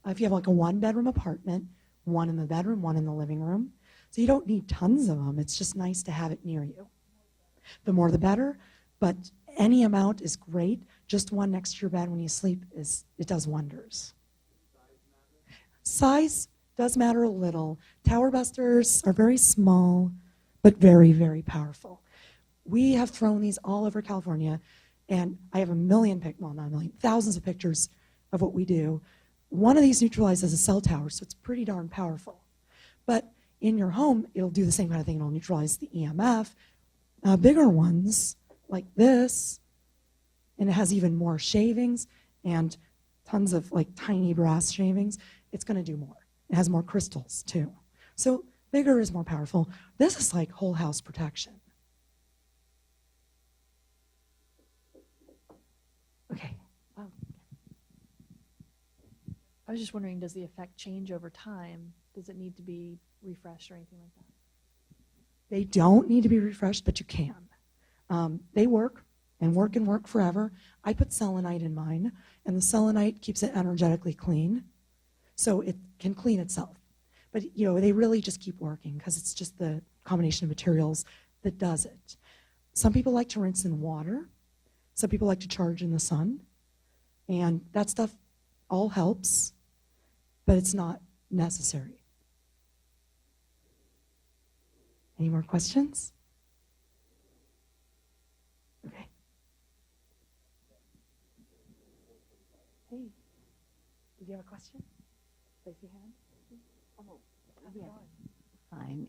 If you have like a 1-bedroom apartment, 1 in the bedroom, 1 in the living room. So you don't need tons of them. It's just nice to have it near you. The more the better, but any amount is great. Just 1 next to your bed when you sleep, it does wonders. Size does matter a little. Tower busters are very small, but very, very powerful. We have thrown these all over California, and I have thousands of pictures of what we do. One of these neutralizes a cell tower, so it's pretty darn powerful. But in your home, it'll do the same kind of thing. It'll neutralize the EMF. Bigger ones, like this, and it has even more shavings and tons of like tiny brass shavings. It's going to do more. It has more crystals, too. So bigger is more powerful. This is like whole house protection. Okay. Oh. I was just wondering, does the effect change over time? Does it need to be refreshed or anything like that? They don't need to be refreshed, but you can. They work and work forever. I put selenite in mine, and the selenite keeps it energetically clean, so it can clean itself. But they really just keep working because it's just the combination of materials that does it. Some people like to rinse in water. Some people like to charge in the sun, and that stuff all helps, but it's not necessary. Any more questions? Hey, did you have a question? Raise your hand. How's it going? Fine.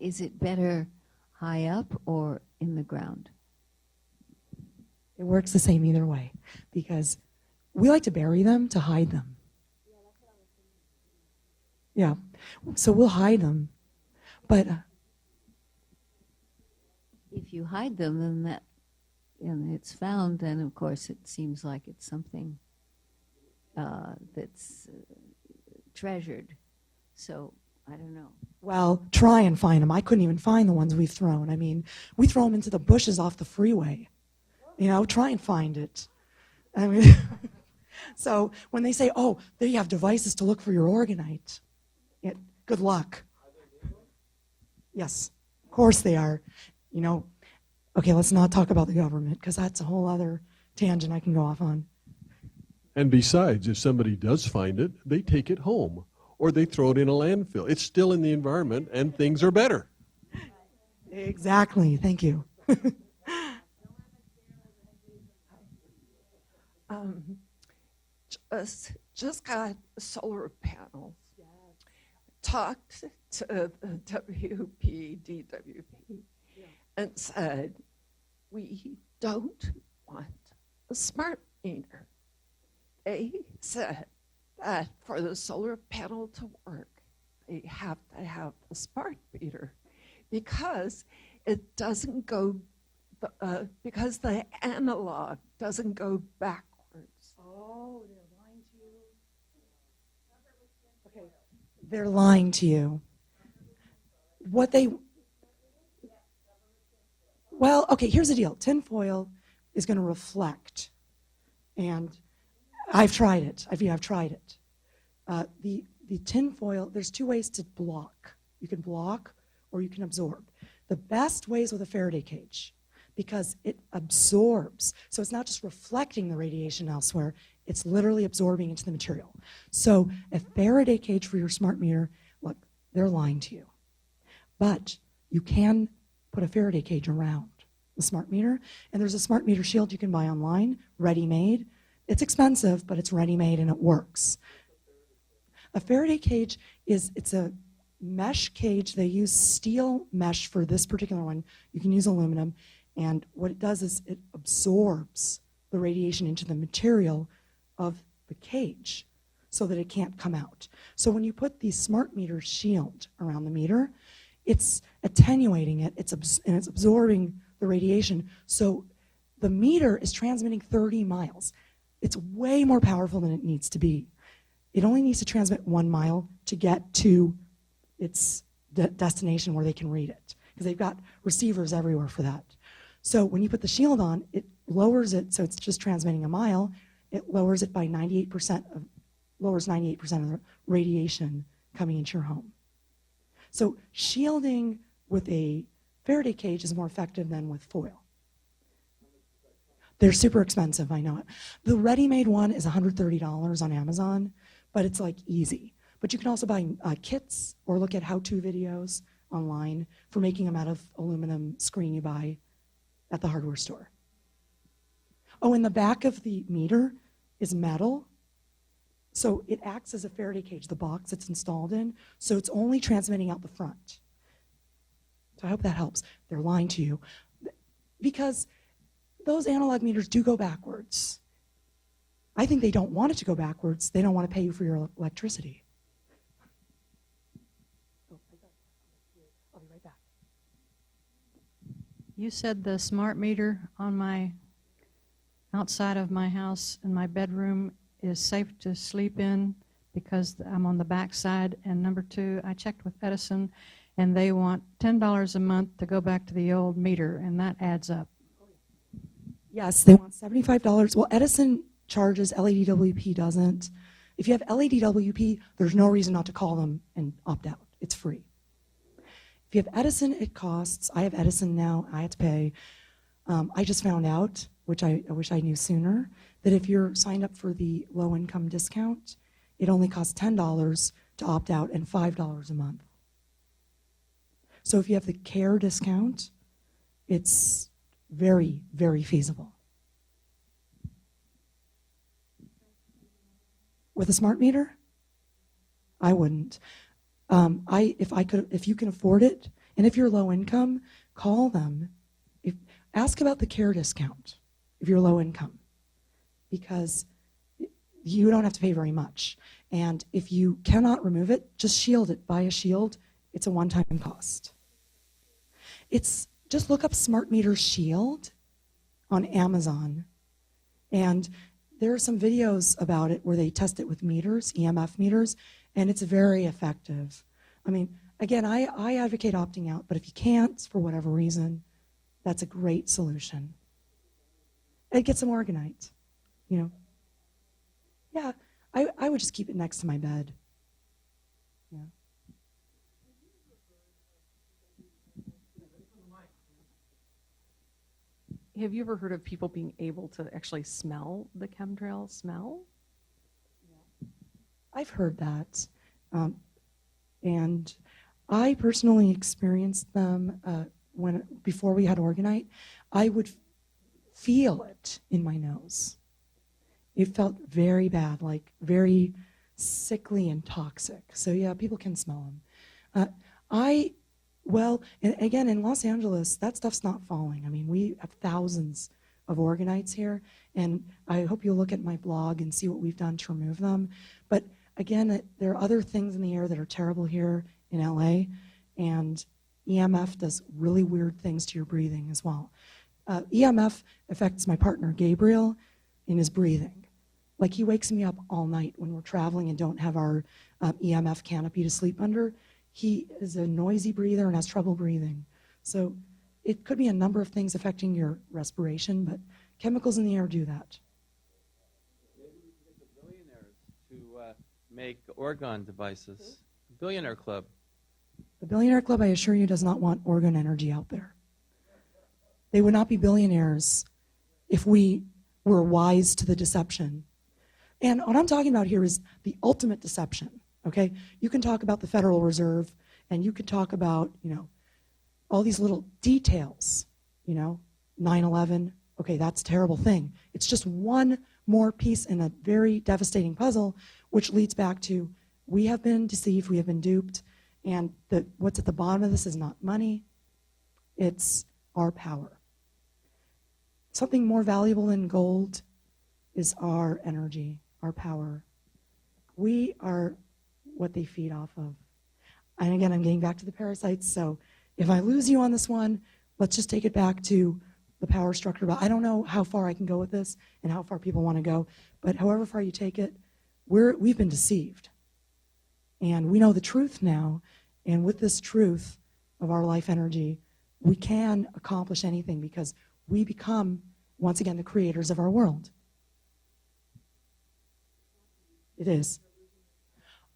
Is it better high up or in the ground? It works the same either way because we like to bury them to hide them. Yeah, so we'll hide them, but If you hide them, then and it's found, then of course it seems like it's something that's treasured. So I don't know. well, try and find them. I couldn't even find the ones we've thrown. I mean, we throw them into the bushes off the freeway. You know, try and find it. I mean, so when they say, "Oh, there you have devices to look for your organite," good luck. Yes, of course they are. You know, okay, let's not talk about the government because that's a whole other tangent I can go off on. And besides, if somebody does find it, they take it home or they throw it in a landfill. It's still in the environment and things are better. Exactly. Thank you. Just got solar panels. Talked to the DWP, and said, we don't want a smart meter. They said that for the solar panel to work, they have to have a smart meter because it doesn't go, because the analog doesn't go backwards. Oh, they're lying to you. Okay. They're lying to you. Well, okay, here's the deal. Tinfoil is going to reflect. And I've tried it. I've tried it. The tinfoil, there's two ways to block. You can block or you can absorb. The best way is with a Faraday cage because it absorbs. So it's not just reflecting the radiation elsewhere, it's literally absorbing into the material. So a Faraday cage for your smart meter, look, they're lying to you. But you can put a Faraday cage around the smart meter, and there's a smart meter shield you can buy online, ready-made. It's expensive, but it's ready-made and it works. A Faraday cage it's a mesh cage. They use steel mesh for this particular one. You can use aluminum, and what it does is it absorbs the radiation into the material of the cage so that it can't come out. So when you put the smart meter shield around the meter, it's attenuating it, and it's absorbing the radiation. So the meter is transmitting 30 miles. It's way more powerful than it needs to be. It only needs to transmit 1 mile to get to its destination where they can read it, because they've got receivers everywhere for that. So when you put the shield on, it lowers it, so it's just transmitting 1 mile. It lowers it by 98% of the radiation coming into your home. So shielding with a Faraday cage is more effective than with foil. They're super expensive, I know it. The ready-made one is $130 on Amazon, but it's like easy. But you can also buy kits or look at how-to videos online for making them out of aluminum screen you buy at the hardware store. Oh, and the back of the meter is metal, so it acts as a Faraday cage, the box it's installed in, so it's only transmitting out the front. So I hope that helps. They're lying to you because those analog meters do go backwards. I think they don't want it to go backwards. They don't want to pay you for your electricity. I'll be right back. You said the smart meter on my outside of my house in my bedroom is safe to sleep in because I'm on the back side. And number two, I checked with Edison, and they want $10 a month to go back to the old meter, and that adds up. Yes, they want $75. Well, Edison charges, LADWP doesn't. If you have LADWP, there's no reason not to call them and opt out. It's free. If you have Edison, it costs. I have Edison now. I have to pay. I just found out, which I wish I knew sooner, that if you're signed up for the low-income discount, it only costs $10 to opt out and $5 a month. So if you have the CARE discount, it's very, very feasible. With a smart meter? I wouldn't. If you can afford it, and if you're low income, call them. Ask about the care discount if you're low income, because you don't have to pay very much. And if you cannot remove it, just shield it. Buy a shield. It's a one-time cost. Just look up Smart Meter Shield on Amazon, and there are some videos about it where they test it with meters, EMF meters, and it's very effective. I mean, again, I advocate opting out, but if you can't, for whatever reason, that's a great solution. And get some Orgonite, you know. Yeah, I would just keep it next to my bed. Yeah. Have you ever heard of people being able to actually smell the chemtrail smell? I've heard that. And I personally experienced them before we had Orgonite. I would feel it in my nose. It felt very bad, like very sickly and toxic. So yeah, people can smell them. And again, in Los Angeles, that stuff's not falling. I mean, we have thousands of Organites here, and I hope you'll look at my blog and see what we've done to remove them. But again, there are other things in the air that are terrible here in LA, and EMF does really weird things to your breathing as well. EMF affects my partner, Gabriel, in his breathing. Like, he wakes me up all night when we're traveling and don't have our EMF canopy to sleep under. He is a noisy breather and has trouble breathing. So it could be a number of things affecting your respiration, but chemicals in the air do that. Maybe we can get the billionaires to make orgone devices. Billionaire Club. The Billionaire Club, I assure you, does not want organ energy out there. They would not be billionaires if we were wise to the deception. And what I'm talking about here is the ultimate deception. Okay, you can talk about the Federal Reserve, and you can talk about, all these little details, 9/11. Okay, that's a terrible thing. It's just one more piece in a very devastating puzzle, which leads back to we have been deceived, we have been duped, and what's at the bottom of this is not money, it's our power. Something more valuable than gold is our energy, our power. We are what they feed off of. And again, I'm getting back to the parasites, so if I lose you on this one, let's just take it back to the power structure. But I don't know how far I can go with this and how far people want to go, but however far you take it, we've been deceived. And we know the truth now, and with this truth of our life energy, we can accomplish anything because we become, once again, the creators of our world. It is.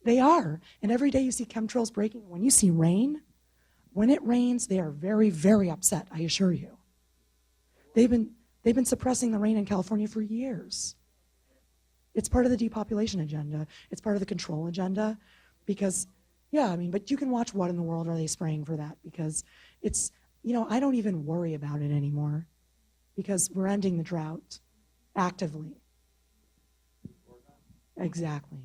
They are. And every day you see chemtrails breaking. When you see rain, when it rains, they are very, very upset, I assure you. They've been suppressing the rain in California for years. It's part of the depopulation agenda. It's part of the control agenda because, but you can watch What in the World Are They Spraying for that, because it's, I don't even worry about it anymore because we're ending the drought actively. Exactly.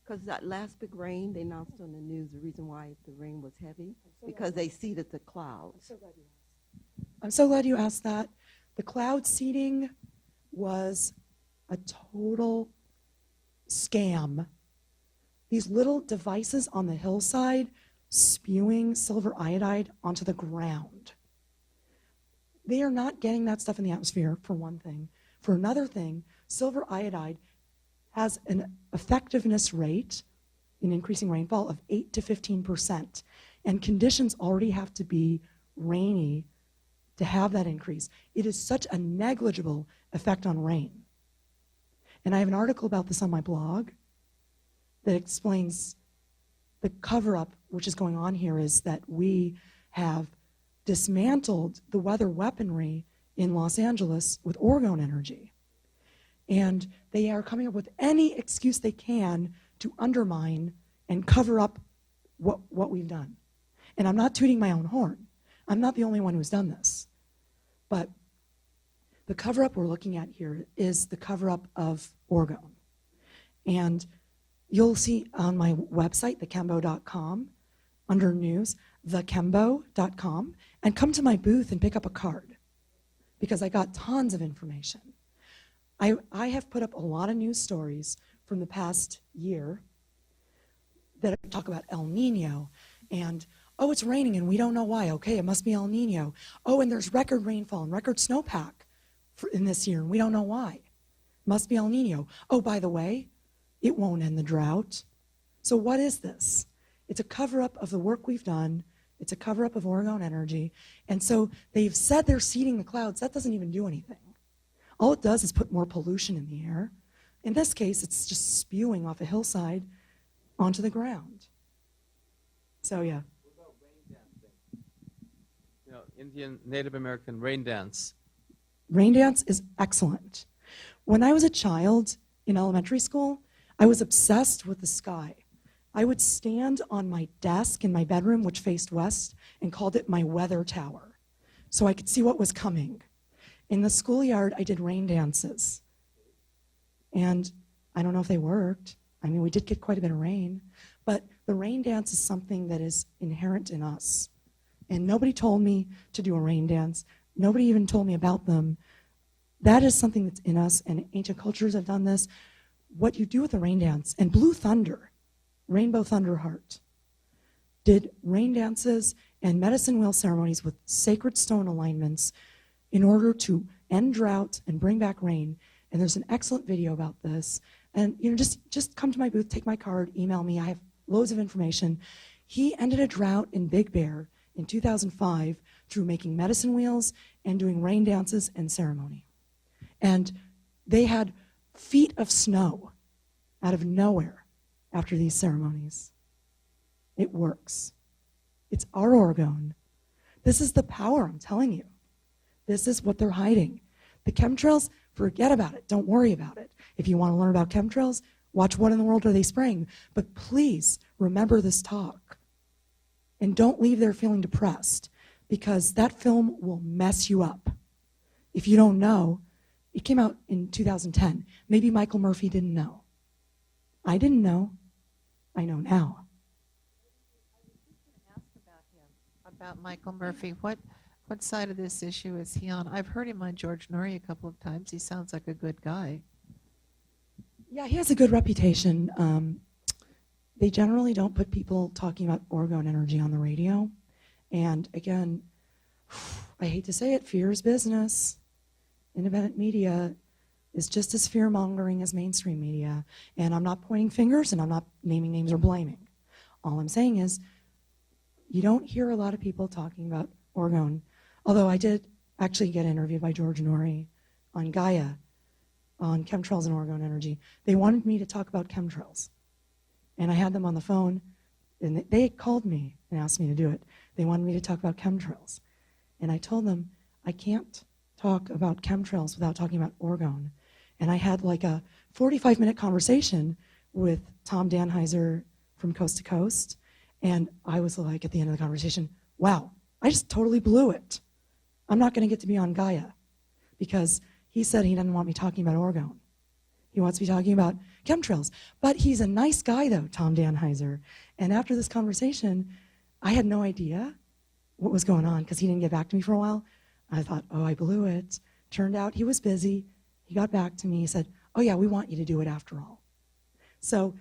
Because that last big rain, they announced on the news the reason why the rain was heavy, because they seeded the clouds. I'm so glad you asked that. The cloud seeding was a total scam. These little devices on the hillside spewing silver iodide onto the ground. They are not getting that stuff in the atmosphere, for one thing. For another thing, silver iodide has an effectiveness rate in increasing rainfall of 8 to 15%. And conditions already have to be rainy to have that increase. It is such a negligible effect on rain. And I have an article about this on my blog that explains the cover-up which is going on here is that we have dismantled the weather weaponry in Los Angeles with orgone energy. And they are coming up with any excuse they can to undermine and cover up what we've done. And I'm not tooting my own horn. I'm not the only one who's done this. But The cover-up we're looking at here is the cover-up of orgone. And you'll see on my website, thekembo.com, under news, thekembo.com, and come to my booth and pick up a card because I got tons of information. I have put up a lot of news stories from the past year that talk about El Nino and, oh, it's raining and we don't know why. Okay, it must be El Nino. Oh, and there's record rainfall and record snowpack in this year and we don't know why. Must be El Nino. Oh, by the way, it won't end the drought. So what is this? It's a cover-up of the work we've done. It's a cover-up of orgone energy. And so they've said they're seeding the clouds. That doesn't even do anything. All it does is put more pollution in the air. In this case, it's just spewing off a hillside onto the ground. So, yeah. What about rain dancing? Indian, Native American rain dance. Rain dance is excellent. When I was a child in elementary school, I was obsessed with the sky. I would stand on my desk in my bedroom, which faced west, and called it my weather tower, so I could see what was coming. In the schoolyard, I did rain dances. And I don't know if they worked. I mean, we did get quite a bit of rain. But the rain dance is something that is inherent in us. And nobody told me to do a rain dance. Nobody even told me about them. That is something that's in us, and ancient cultures have done this. What you do with the rain dance, and Blue Thunder, Rainbow Thunder Heart, did rain dances and medicine wheel ceremonies with sacred stone alignments in order to end drought and bring back rain. And there's an excellent video about this. And just come to my booth, take my card, email me. I have loads of information. He ended a drought in Big Bear in 2005 through making medicine wheels and doing rain dances and ceremony. And they had feet of snow out of nowhere after these ceremonies. It works. It's our orgone. This is the power, I'm telling you. This is what they're hiding. The chemtrails, forget about it. Don't worry about it. If you want to learn about chemtrails, watch What in the World Are They Spraying? But please remember this talk. And don't leave there feeling depressed, because that film will mess you up. If you don't know, it came out in 2010. Maybe Michael Murphy didn't know. I didn't know. I know now. About Michael Murphy, what side of this issue is he on? I've heard him on George Noory a couple of times. He sounds like a good guy. Yeah, he has a good reputation. They generally don't put people talking about orgone energy on the radio. And again, I hate to say it, fear is business. Independent media is just as fear-mongering as mainstream media. And I'm not pointing fingers, and I'm not naming names or blaming. All I'm saying is, you don't hear a lot of people talking about orgone. Although I did actually get interviewed by George Noory on Gaia on chemtrails and orgone energy. They wanted me to talk about chemtrails. And I had them on the phone, and they called me and asked me to do it. They wanted me to talk about chemtrails. And I told them, I can't talk about chemtrails without talking about orgone. And I had like a 45-minute conversation with Tom Danheiser from Coast to Coast. And I was like, at the end of the conversation, wow, I just totally blew it. I'm not going to get to be on Gaia, because he said he doesn't want me talking about orgone. He wants me talking about chemtrails. But he's a nice guy, though, Tom Danheiser. And after this conversation, I had no idea what was going on, because he didn't get back to me for a while. I thought, oh, I blew it. Turned out he was busy. He got back to me. He said, oh, yeah, we want you to do it after all. So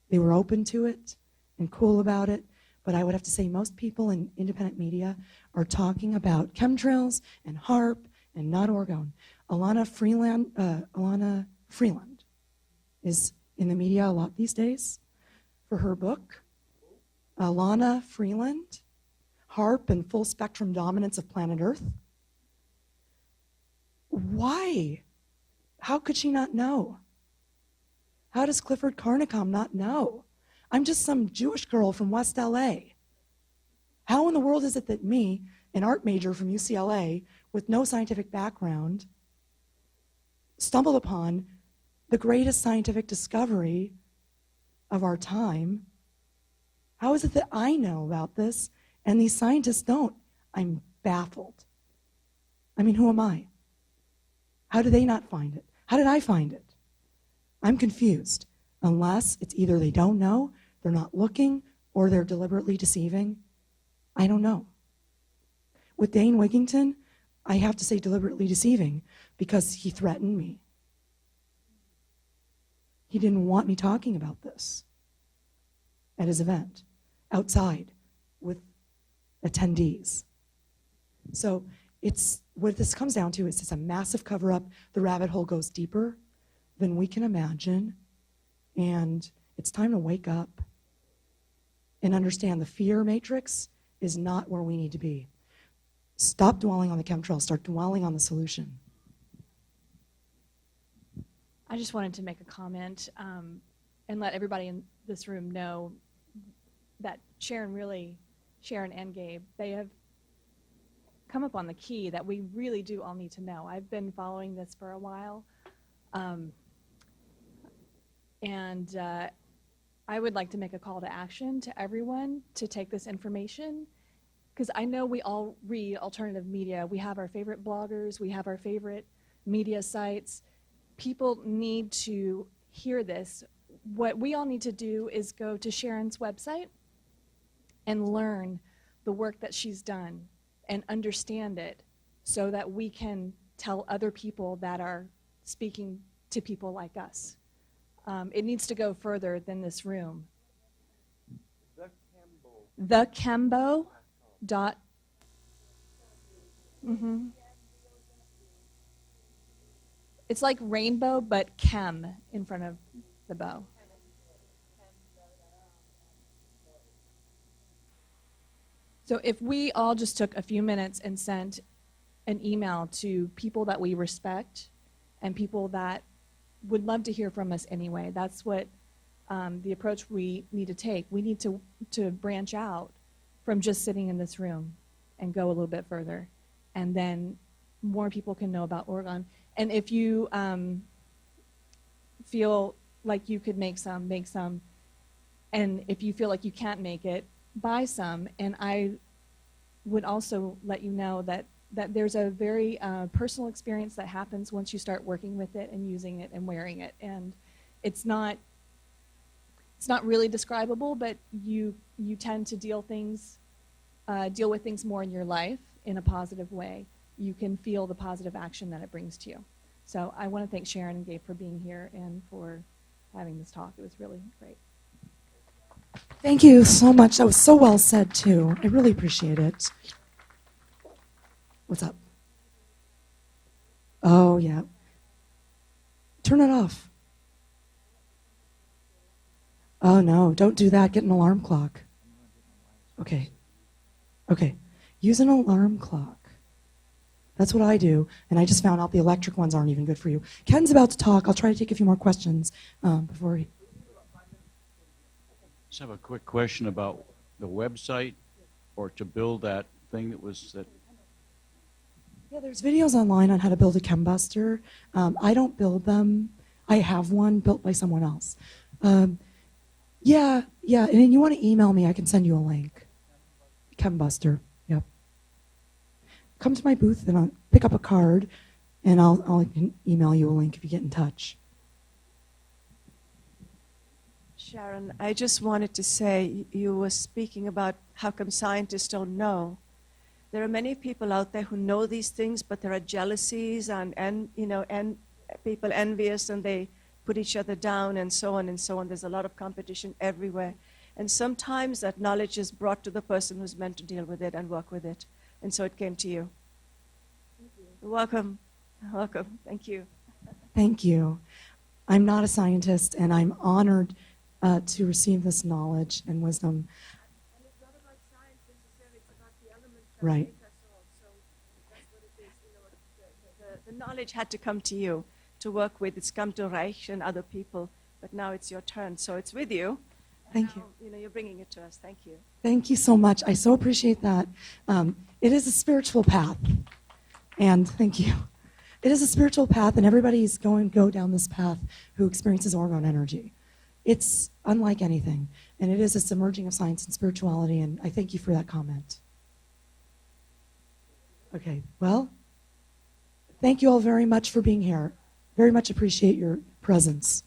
they were open to it and cool about it. But I would have to say most people in independent media are talking about chemtrails and HARP and not orgone. Alana Freeland is in the media a lot these days for her book. Alana Freeland, HARP and Full Spectrum Dominance of Planet Earth. Why? How could she not know? How does Clifford Carnicom not know? I'm just some Jewish girl from West LA. How in the world is it that me, an art major from UCLA with no scientific background, stumbled upon the greatest scientific discovery of our time? How is it that I know about this and these scientists don't? I'm baffled. I mean, who am I? How did they not find it? How did I find it? I'm confused. Unless it's either they don't know, they're not looking, or they're deliberately deceiving. I don't know. With Dane Wigington, I have to say deliberately deceiving because he threatened me. He didn't want me talking about this at his event, outside with attendees. So it's what this comes down to is it's a massive cover-up. The rabbit hole goes deeper than we can imagine, and it's time to wake up and understand the fear matrix is not where we need to be. Stop dwelling on the chemtrails, start dwelling on the solution. I just wanted to make a comment and let everybody in this room know that Sharon and Gabe, they have come up on the key that we really do all need to know. I've been following this for a while, and I would like to make a call to action to everyone to take this information, because I know we all read alternative media. We have our favorite bloggers, we have our favorite media sites. People need to hear this. What we all need to do is go to Sharon's website and learn the work that she's done and understand it so that we can tell other people that are speaking to people like us. It needs to go further than this room. TheChembo. It's like rainbow, but chem in front of the bow. So if we all just took a few minutes and sent an email to people that we respect and people that would love to hear from us anyway, that's what the approach we need to take. We need to branch out from just sitting in this room and go a little bit further. And then more people can know about Oregon. And if you feel like you could make some. And if you feel like you can't make it, buy some. And I would also let you know that there's a very personal experience that happens once you start working with it and using it and wearing it. And it's not really describable, but you tend to deal with things more in your life in a positive way. You can feel the positive action that it brings to you. So I want to thank Sharon and Gabe for being here and for having this talk. It was really great. Thank you so much. That was so well said, too. I really appreciate it. What's up? Oh, yeah. Turn it off. Oh, no, don't do that. Get an alarm clock. Okay. Use an alarm clock. That's what I do, and I just found out the electric ones aren't even good for you. Ken's about to talk. I'll try to take a few more questions before he... Just have a quick question about the website, or to build that thing that. Yeah, there's videos online on how to build a chembuster. I don't build them. I have one built by someone else. Yeah, and you want to email me, I can send you a link. Chembuster, yep. Come to my booth and I'll pick up a card, and I'll email you a link if you get in touch. Sharon, I just wanted to say, you were speaking about how come scientists don't know. There are many people out there who know these things, but there are jealousies and people envious, and they put each other down and so on and so on. There's a lot of competition everywhere. And sometimes that knowledge is brought to the person who's meant to deal with it and work with it. And so it came to you. Thank you. You're welcome. Welcome. Thank you. Thank you. I'm not a scientist, and I'm honored to receive this knowledge and wisdom. And it's not about science necessarily, it's about the elements that Right. make us all. So that's what it is. The knowledge had to come to you to work with. It's come to Reich and other people, but now it's your turn. So it's with you. Thank you. You're bringing it to us. Thank you. Thank you so much. I so appreciate that. It is a spiritual path, and thank you. It is a spiritual path, and everybody's going to go down this path who experiences orgone energy. It's unlike anything, and it is a merging of science and spirituality, and I thank you for that comment. Okay, well, Thank you all very much for being here. Very much appreciate your presence.